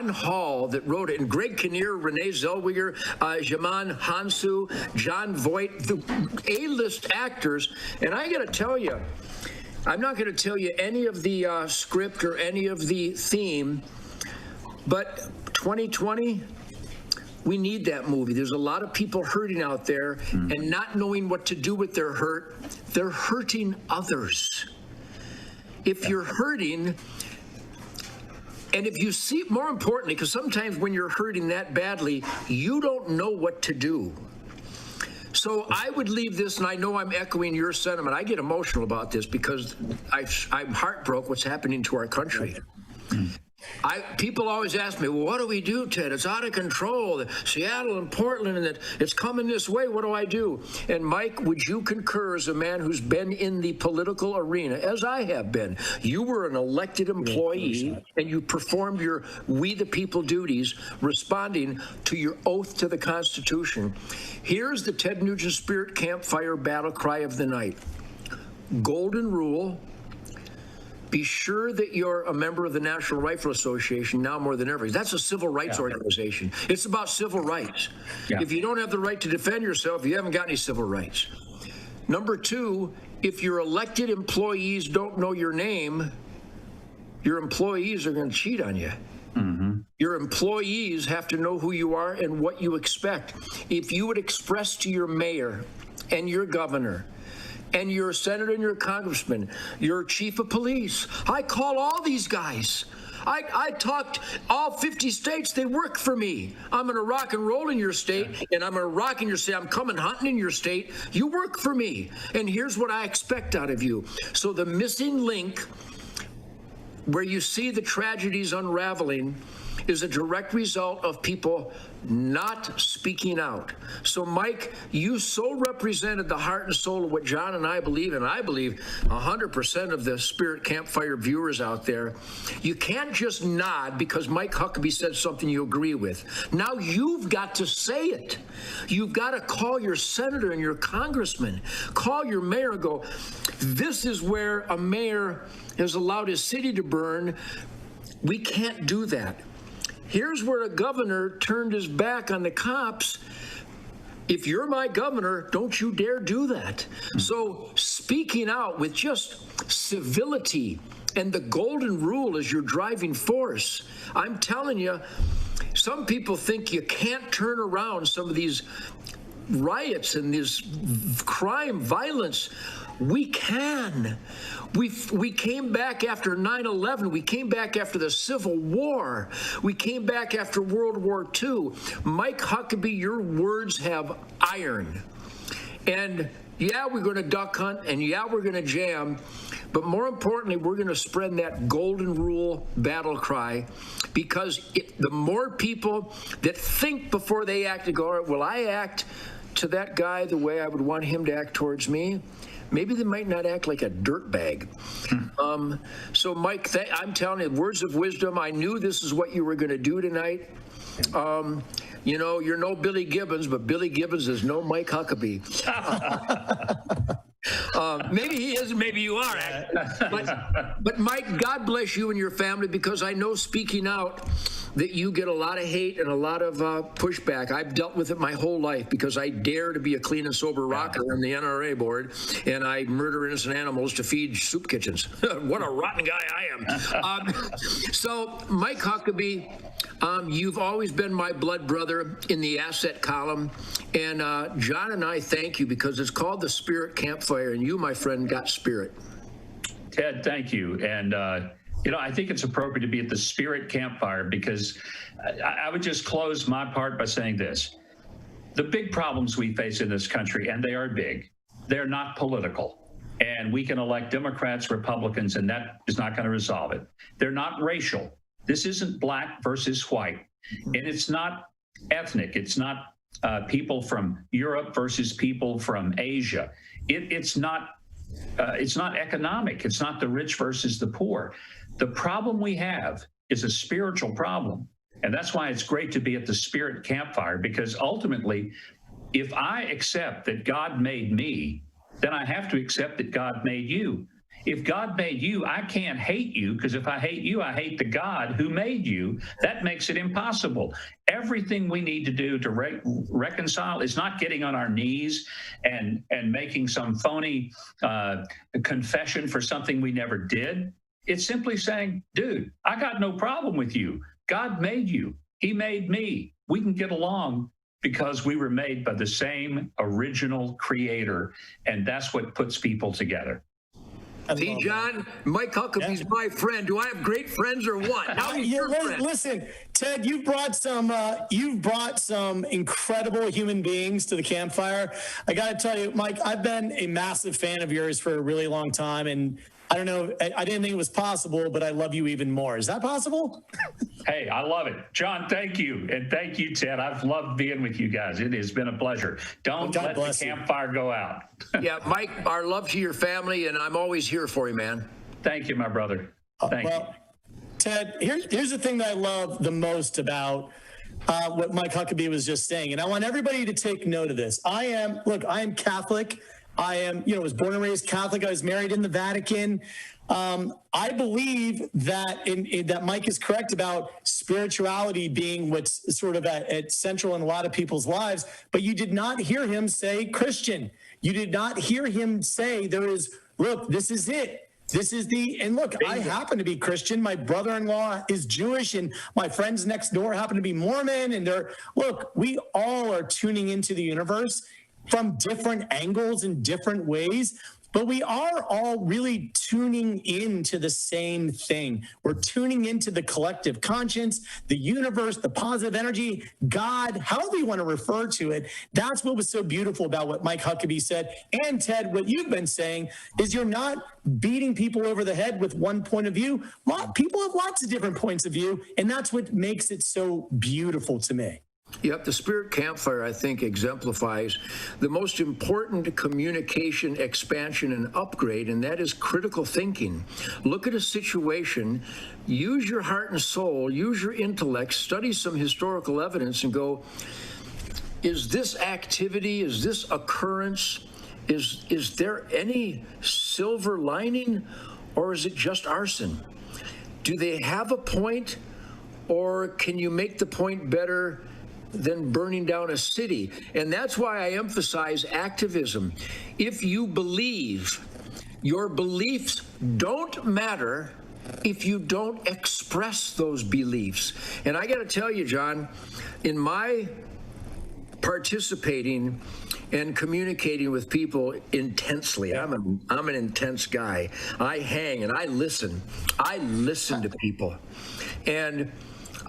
Hall that wrote it. And Greg Kinnear, Renee Zellweger, Jaman Hansu, John Voight, the A-list actors. And I got to tell you, I'm not going to tell you any of the script or any of the theme, but 2020, we need that movie. There's a lot of people hurting out there and not knowing what to do with their hurt. They're hurting others. If you're hurting, and if you see, more importantly, because sometimes when you're hurting that badly, you don't know what to do. So I would leave this, and I know I'm echoing your sentiment. I get emotional about this because I'm heartbroken what's happening to our country. People always ask me, well, what do we do, Ted? It's out of control. Seattle and Portland, and that it's coming this way. What do I do? And Mike, would you concur, as a man who's been in the political arena, as I have been? You were an elected employee, and you performed your we the people duties, responding to your oath to the Constitution. Here's the Ted Nugent Spirit Campfire battle cry of the night. Golden rule. Be sure that you're a member of the National Rifle Association now more than ever. That's a civil rights organization. It's about civil rights. If you don't have the right to defend yourself, you haven't got any civil rights. Number two, if your elected employees don't know your name, your employees are going to cheat on you. Your employees have to know who you are and what you expect. If you would express to your mayor and your governor and your senator and your congressman, your chief of police, I call all these guys. I talked all 50 states. They work for me. I'm going to rock and roll in your state, and I'm going to rock in your state. I'm coming hunting in your state. You work for me, and here's what I expect out of you. So the missing link where you see the tragedies unraveling is a direct result of people not speaking out. So, Mike, you so represented the heart and soul of what John and I believe, and I believe 100% of the Spirit Campfire viewers out there. You can't just nod because Mike Huckabee said something you agree with. Now you've got to say it. You've got to call your senator and your congressman, call your mayor and go, this is where a mayor has allowed his city to burn. We can't do that. Here's where a governor turned his back on the cops. If you're my governor, don't you dare do that. So speaking out with just civility and the golden rule as your driving force, I'm telling you, some people think you can't turn around some of these riots and this crime, violence. We can. We came back after 9/11. We came back after the Civil War. We came back after World War II. Mike Huckabee, your words have iron. And yeah, we're going to duck hunt, and yeah, we're going to jam. But more importantly, we're going to spread that golden rule battle cry, because the more people that think before they act, to go, will I act to that guy the way I would want him to act towards me? Maybe they might not act like a dirtbag. So, Mike, I'm telling you, words of wisdom. I knew this is what you were going to do tonight. You know, you're no Billy Gibbons, but Billy Gibbons is no Mike Huckabee. Maybe he is, maybe you are. But Mike, God bless you and your family, because I know speaking out that you get a lot of hate and a lot of pushback. I've dealt with it my whole life because I dare to be a clean and sober rocker on the NRA board, and I murder innocent animals to feed soup kitchens. What a rotten guy I am. So, Mike Huckabee, you've always been my blood brother in the asset column, and John and I thank you because it's called the Spirit Campfire, and you, my friend, got spirit. Ted, thank you. And, you know, I think it's appropriate to be at the Spirit Campfire because I would just close my part by saying this. The big problems we face in this country, and they are big, they're not political. And we can elect Democrats, Republicans, and that is not going to resolve it. They're not racial. This isn't black versus white. And it's not ethnic. It's not people from Europe versus people from Asia. It's not economic. It's not the rich versus the poor. The problem we have is a spiritual problem. And that's why it's great to be at the Spirit Campfire, because ultimately, if I accept that God made me, then I have to accept that God made you. If God made you, I can't hate you, because if I hate you, I hate the God who made you. That makes it impossible. Everything we need to do to reconcile is not getting on our knees and making some phony confession for something we never did. It's simply saying, dude, I got no problem with you. God made you. He made me. We can get along because we were made by the same original creator, and that's what puts people together. See, John, Mike Huckabee's my friend. Do I have great friends or what? Now he's your friend. Listen, Ted, you've brought some incredible human beings to the campfire. I got to tell you, Mike, I've been a massive fan of yours for a really long time, and I don't know, I didn't think it was possible, but I love you even more. Is that possible? Hey, I love it. John, thank you. And thank you, Ted. I've loved being with you guys. It has been a pleasure. Don't let the campfire go out. Yeah, Mike, our love to your family, and I'm always here for you, man. Thank you, my brother. Thank you. Ted, here's the thing that I love the most about what Mike Huckabee was just saying, and I want everybody to take note of this. I am Catholic. I am, was born and raised Catholic. I was married in the Vatican. I believe that that Mike is correct about spirituality being what's sort of at central in a lot of people's lives. But you did not hear him say Christian. You did not hear him say look, this is it. This is and look, I happen to be Christian. My brother-in-law is Jewish, and my friends next door happen to be Mormon. And look, we all are tuning into the universe from different angles in different ways. but we are all really tuning into the same thing. We're tuning into the collective conscience, the universe, the positive energy, God, however you want to refer to it. That's what was so beautiful about what Mike Huckabee said. And Ted, what you've been saying is you're not beating people over the head with one point of view. People have lots of different points of view, and that's what makes it so beautiful to me. Yep, the Spirit Campfire, I think, exemplifies the most important communication expansion and upgrade, and that is critical thinking. Look at a situation, use your heart and soul, use your intellect, study some historical evidence, and go, is this activity, is this occurrence, is there any silver lining, or is it just arson? Do they have a point, or can you make the point better than burning down a city? And that's why I emphasize activism. If you believe, your beliefs don't matter if you don't express those beliefs. And I got to tell you, John, in my participating and communicating with people intensely, I'm an intense guy. I hang and I listen. I listen to people. And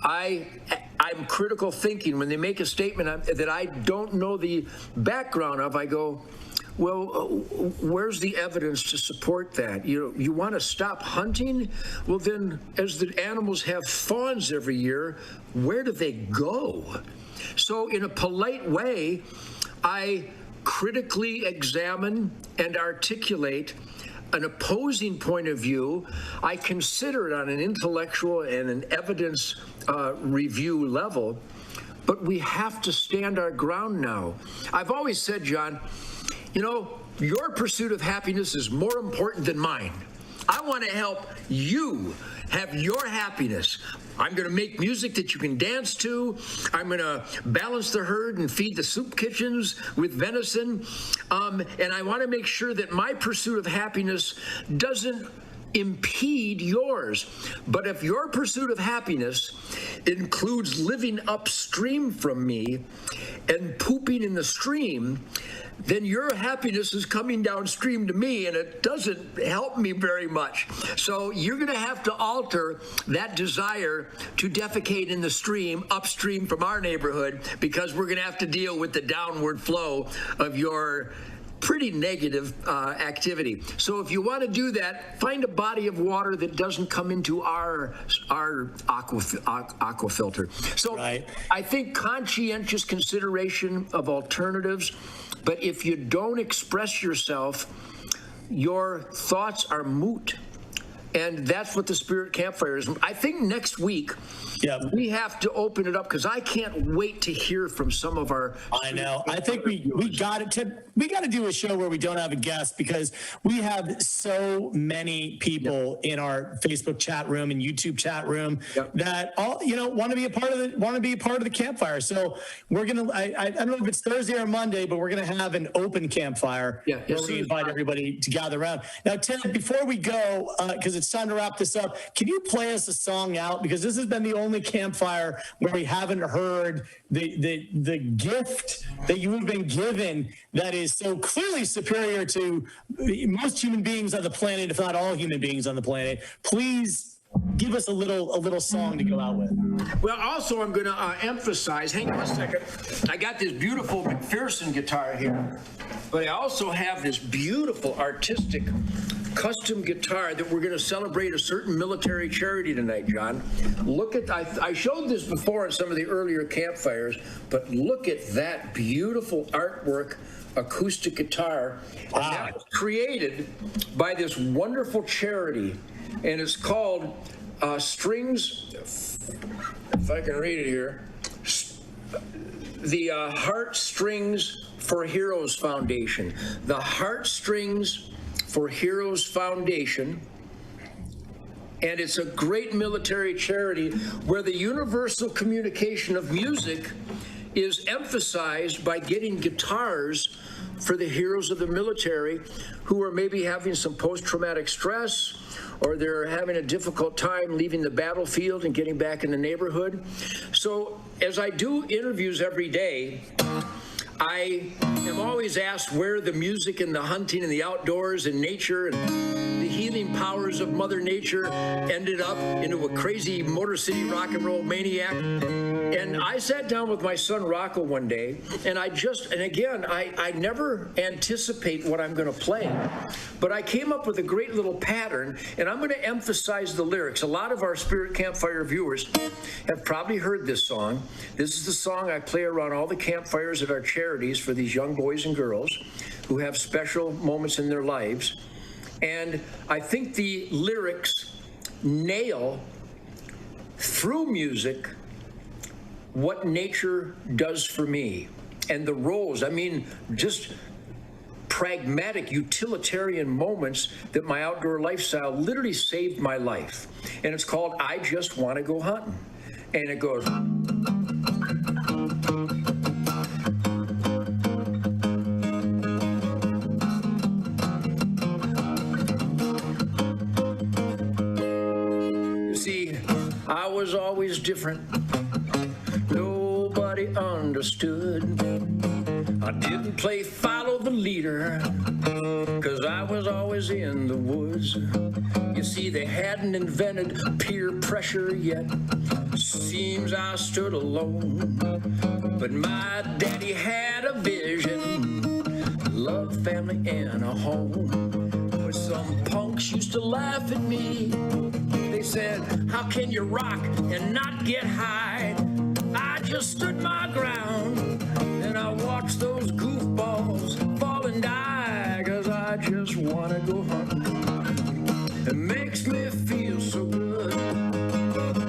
I'm critical thinking. When they make a statement that I don't know the background of, I go, well, where's the evidence to support that? You want to stop hunting? Well, then, as the animals have fawns every year, where do they go? So in a polite way, I critically examine and articulate an opposing point of view. I consider it on an intellectual and an evidence review level, but we have to stand our ground now. I've always said, John, your pursuit of happiness is more important than mine. I want to help you have your happiness. I'm going to make music that you can dance to. I'm going to balance the herd and feed the soup kitchens with venison. And I want to make sure that my pursuit of happiness doesn't impede yours. But if your pursuit of happiness includes living upstream from me and pooping in the stream, then your happiness is coming downstream to me, and it doesn't help me very much. So you're going to have to alter that desire to defecate in the stream upstream from our neighborhood, because we're going to have to deal with the downward flow of your pretty negative activity. So if you want to do that, find a body of water that doesn't come into our aqua filter. So right. I think conscientious consideration of alternatives, but if you don't express yourself, your thoughts are moot. And that's what the Spirit Campfire is. I think next week, we have to open it up, because I can't wait to hear from some of our. I know. I think we got to do a show where we don't have a guest, because we have so many people in our Facebook chat room and YouTube chat room that all want to be a part of the campfire. So we're gonna. I don't know if it's Thursday or Monday, but we're gonna have an open campfire where we invite everybody to gather around. Now, Ted, before we go, because it's time to wrap this up, can you play us a song out? Because this has been the only campfire where we haven't heard the gift that you have been given that is so clearly superior to most human beings on the planet, if not all human beings on the planet. Please give us a little song to go out with. Well, also I'm going to emphasize, hang on a second, I got this beautiful McPherson guitar here, but I also have this beautiful artistic custom guitar that we're going to celebrate a certain military charity tonight, John. Look at, I showed this before in some of the earlier campfires, but look at that beautiful artwork acoustic guitar. Wow. And that was created by this wonderful charity, and it's called Strings, if I can read it here, the Heartstrings for Heroes Foundation. The Heartstrings for Heroes Foundation. And it's a great military charity where the universal communication of music is emphasized by getting guitars for the heroes of the military who are maybe having some post-traumatic stress, or they're having a difficult time leaving the battlefield and getting back in the neighborhood. So as I do interviews every day, I am always asked where the music and the hunting and the outdoors and nature and the healing powers of Mother Nature ended up into a crazy Motor City rock and roll maniac. And I sat down with my son Rocco one day, and I never anticipate what I'm going to play, but I came up with a great little pattern, and I'm going to emphasize the lyrics. A lot of our Spirit Campfire viewers have probably heard this song. This is the song I play around all the campfires at our charities for these young boys and girls who have special moments in their lives. And I think the lyrics nail through music what nature does for me and the roles. I mean, just pragmatic, utilitarian moments that my outdoor lifestyle literally saved my life. And it's called I Just Want to Go Hunting. And it goes. You see, I was always different. Nobody understood. I didn't play follow the leader, 'cause I was always in the woods. You see, they hadn't invented peer pressure yet. Seems I stood alone. But my daddy had a vision, love, family, and a home. But some punks used to laugh at me. They said, how can you rock and not get high? I just stood my ground, and I watched those goofballs fall and die, 'cause I just want to go hunting. It makes me feel so good.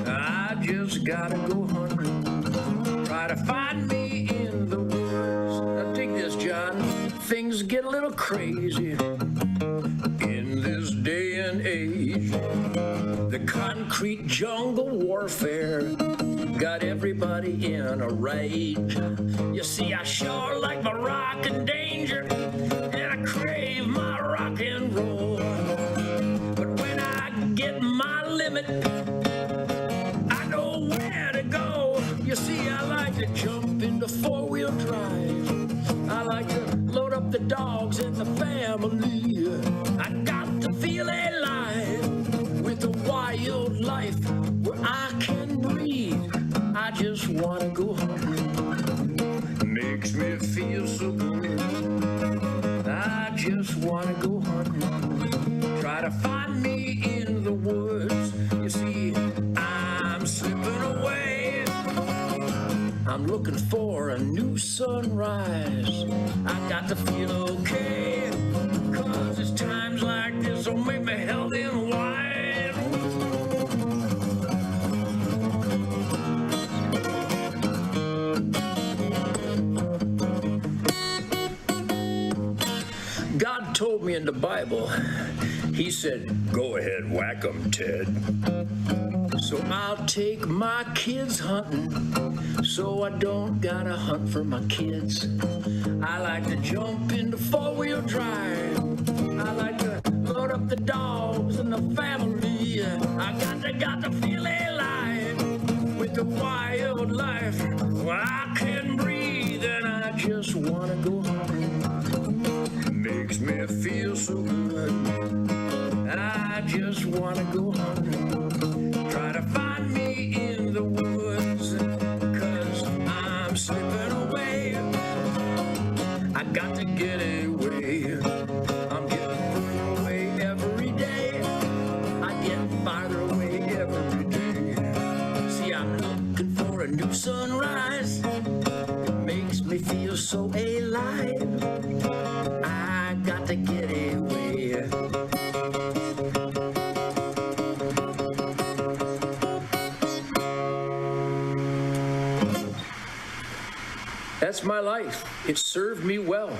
I just gotta go hunting. Try to find me in the woods. Now dig this, John. Things get a little crazy in this day and age. The concrete jungle warfare got everybody in a rage. You see, I sure like my rock and danger, and I crave my rock and roll. But when I get my limit, I know where to go. You see, I like to jump into four-wheel drive. I like to load up the dogs and the family. I got to feel alive with the wild life where I can breathe. I just want to go hunting. Makes me feel so good. I just want to go hunting. Try to find me in the woods. You see, I'm slipping away. I'm looking for a new sunrise. I got to feel okay, 'cause it's times like this will make me healthy and wise. God told me in the Bible, he said, go ahead, whack 'em, Ted. So I'll take my kids hunting, so I don't gotta hunt for my kids. I like to jump into four-wheel drive. I like to load up the dogs and the family. I got to feel alive with the wild life. Well, I can breathe and I just wanna go hunting. Makes me feel so good. I just wanna go hunting. Try to find me in the woods, 'cause I'm slipping away. I got to get away. I'm getting further away every day. I get farther away every day. See, I'm looking for a new sunrise. It makes me feel so alive. I got to get away. That's my life. It served me well.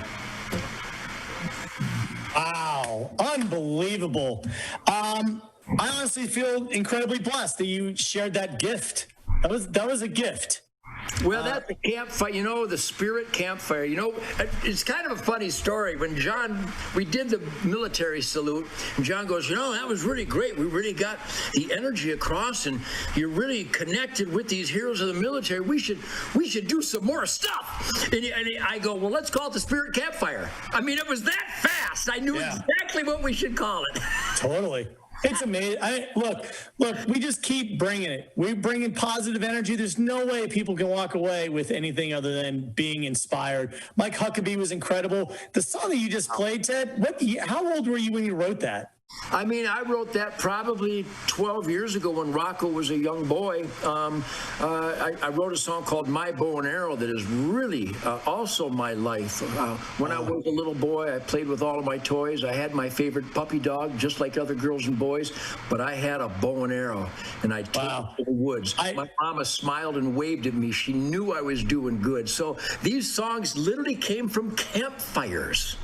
Wow, unbelievable. I honestly feel incredibly blessed that you shared that gift. That was a gift. Well, that's the campfire, the spirit campfire. It's kind of a funny story. When we did the military salute, and John goes, that was really great. We really got the energy across, and you're really connected with these heroes of the military. We should do some more stuff. And I go, well, let's call it the spirit campfire. I mean, it was that fast. I knew exactly what we should call it. Totally. It's amazing. Look, we just keep bringing it. We bring in positive energy. There's no way people can walk away with anything other than being inspired. Mike Huckabee was incredible. The song that you just played, Ted, how old were you when you wrote that? I mean, I wrote that probably 12 years ago when Rocco was a young boy. I wrote a song called My Bow and Arrow that is really also my life. When I was a little boy, I played with all of my toys. I had my favorite puppy dog, just like other girls and boys, but I had a bow and arrow, and I'd take it to the woods. My mama smiled and waved at me. She knew I was doing good. So these songs literally came from campfires.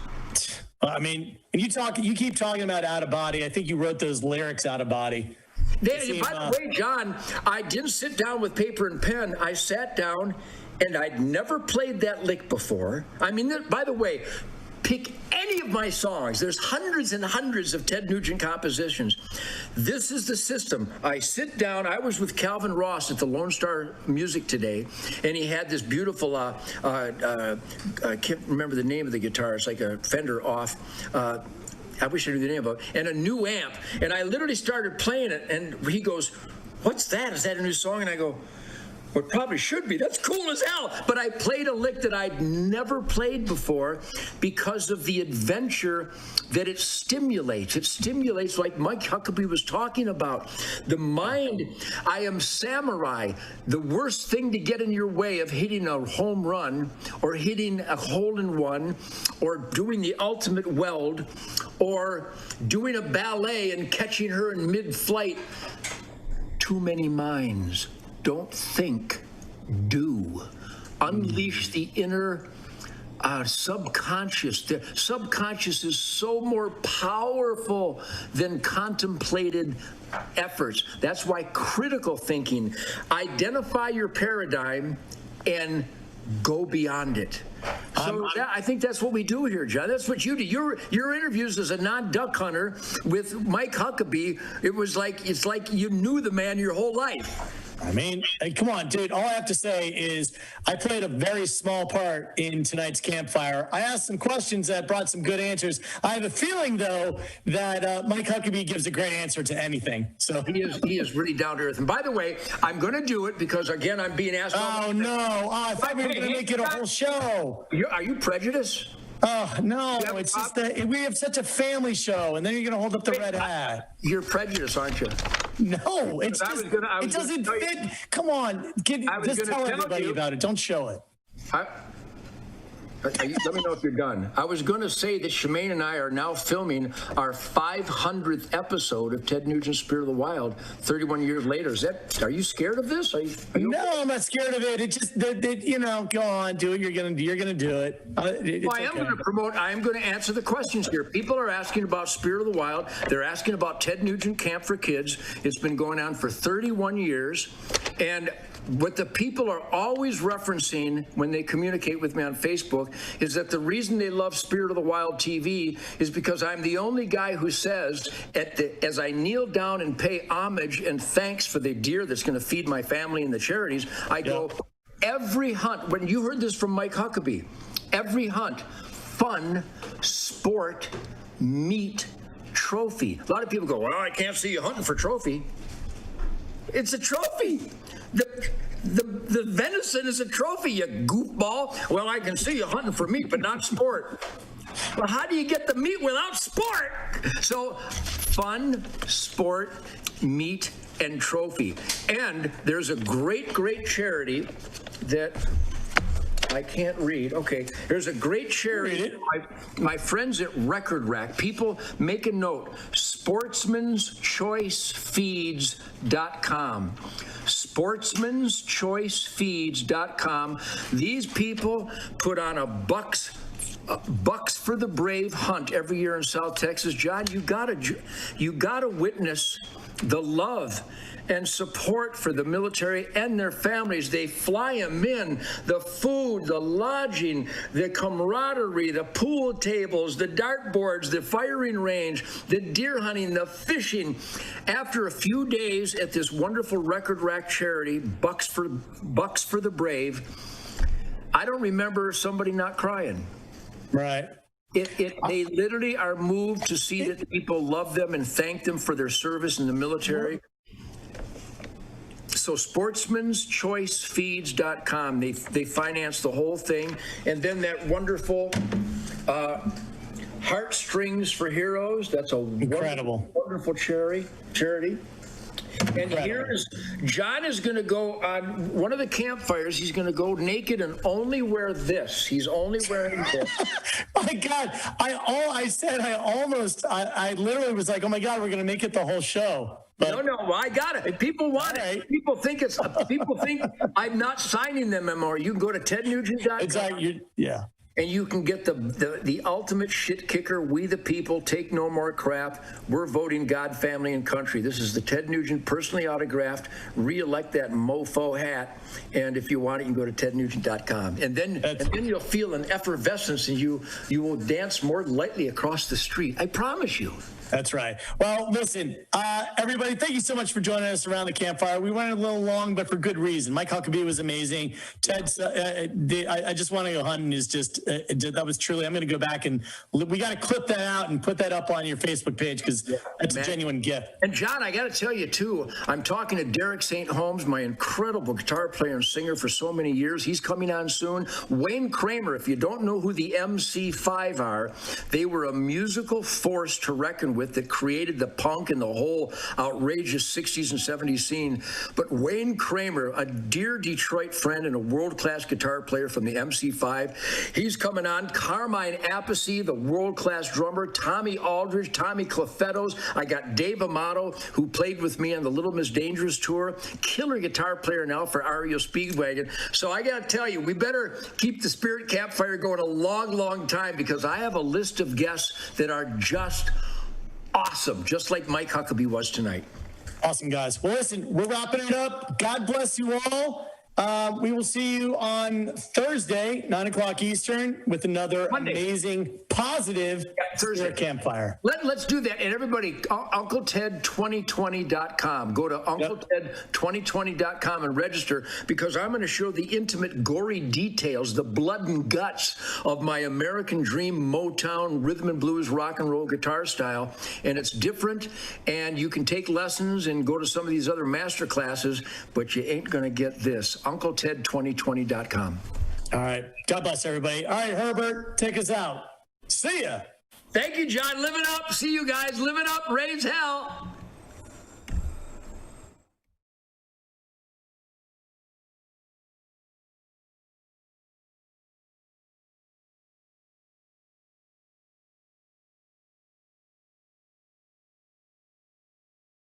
I mean, you keep talking about out of body. I think you wrote those lyrics out of body. By the way, John, I didn't sit down with paper and pen. I sat down, and I'd never played that lick before. I mean, by the way, pick any of my songs. There's hundreds and hundreds of Ted Nugent compositions. This is the system. I sit down. I was with Calvin Ross at the Lone Star Music today, and he had this beautiful, I can't remember the name of the guitar. It's like a Fender off. I wish I knew the name of it. And a new amp. And I literally started playing it, and he goes, "What's that? Is that a new song?" And I go, "Well, it probably should be. That's cool as hell." But I played a lick that I'd never played before because of the adventure that it stimulates. It stimulates, like Mike Huckabee was talking about, the mind. I am samurai. The worst thing to get in your way of hitting a home run or hitting a hole-in-one or doing the ultimate weld or doing a ballet and catching her in mid-flight. Too many minds. Don't think, do. Unleash the inner subconscious. The subconscious is so more powerful than contemplated efforts. That's why critical thinking, identify your paradigm and go beyond it. So I think that's what we do here, John. That's what you do. Your interviews as a non-duck hunter with Mike Huckabee, it's like you knew the man your whole life. I mean, come on, dude. All I have to say is I played a very small part in tonight's campfire. I asked some questions that brought some good answers. I have a feeling, though, that Mike Huckabee gives a great answer to anything. So he is really down to earth. And by the way, I'm going to do it because, again, I'm being asked. Oh, no. I thought we were going to make it a whole show. Are you prejudiced? Oh, no. It's just that we have such a family show, and then you're going to hold up the red hat. You're prejudiced, aren't you? No, it doesn't fit. Come on. Just tell everybody about it. Don't show it. Let me know if you're done. I was going to say that Shemaine and I are now filming our 500th episode of Ted Nugent's Spirit of the Wild 31 years later. Are you scared of this? Are you no, I'm not scared of it. It just, go on, do it. You're going to do it. I am going to promote. I am going to answer the questions here. People are asking about Spirit of the Wild. They're asking about Ted Nugent Camp for Kids. It's been going on for 31 years. And what the people are always referencing when they communicate with me on Facebook is that the reason they love Spirit of the Wild TV is because I'm the only guy who says, as I kneel down and pay homage and thanks for the deer that's going to feed my family and the charities, I go, every hunt, when you heard this from Mike Huckabee, every hunt, fun, sport, meat, trophy. A lot of people go, well, I can't see you hunting for trophy. It's a trophy. The venison is a trophy, you goofball. Well, I can see you hunting for meat, but not sport. Well, how do you get the meat without sport? So, fun, sport, meat, and trophy. And there's a great, great charity that I can't read. Okay, there's a great charity. My friends at Record Rack, people make a note, sportsmanschoicefeeds.com. sportsmanschoicefeeds.com. These people put on a Bucks for the Brave hunt every year in South Texas. John, you gotta witness the love and support for the military and their families. They fly them in, the food, the lodging, the camaraderie, the pool tables, the dartboards, the firing range, the deer hunting, the fishing. After a few days at this wonderful record rack charity, Bucks for the Brave, I don't remember somebody not crying. Right. They literally are moved to see that people love them and thank them for their service in the military. So sportsmanschoicefeeds.com, they finance the whole thing. And then that wonderful Heartstrings for Heroes, that's a wonderful charity. And here's John is going to go on one of the campfires. He's going to go naked and only wear this. He's only wearing this. My God, I literally was like, oh my God, we're going to make it the whole show. But, no, I got it. People want it. People think I'm not signing them anymore. You can go to tednugent.com. Exactly. Yeah. And you can get the ultimate shit kicker. We the people take no more crap. We're voting God, family, and country. This is the Ted Nugent personally autographed. Re-elect that mofo hat. And if you want it, you can go to tednugent.com. And then you'll feel an effervescence, and you will dance more lightly across the street. I promise you. That's right. Well, listen, everybody, thank you so much for joining us around the campfire. We went a little long, but for good reason. Mike Huckabee was amazing. Ted's, I just want to go hunting is just, that was truly, I'm going to go back and we got to clip that out and put that up on your Facebook page because that's a genuine gift. And John, I got to tell you too, I'm talking to Derek St. Holmes, my incredible guitar player and singer for so many years. He's coming on soon. Wayne Kramer, if you don't know who the MC5 are, they were a musical force to reckon with that created the punk and the whole outrageous 60s and 70s scene. But Wayne Kramer, a dear Detroit friend and a world-class guitar player from the MC5, he's coming on. Carmine Appice, the world-class drummer, Tommy Aldridge, Tommy Clafettos. I got Dave Amato, who played with me on the Little Miss Dangerous tour, killer guitar player now for REO Speedwagon. So I got to tell you, we better keep the Spirit Campfire going a long, long time because I have a list of guests that are just awesome, just like Mike Huckabee was tonight. Awesome, guys. Well, listen, we're wrapping it up. God bless you all. We will see you on Thursday, 9 o'clock Eastern, with another amazing, positive Thursday Campfire. Let's do that. And everybody, UncleTed2020.com. Go to UncleTed2020.com and register because I'm going to show the intimate, gory details, the blood and guts of my American Dream Motown rhythm and blues rock and roll guitar style. And it's different. And you can take lessons and go to some of these other master classes, but you ain't going to get this. UncleTed2020.com. All right. God bless everybody. All right, Herbert, take us out. See ya. Thank you, John. Live it up. See you guys. Live it up. Raise hell.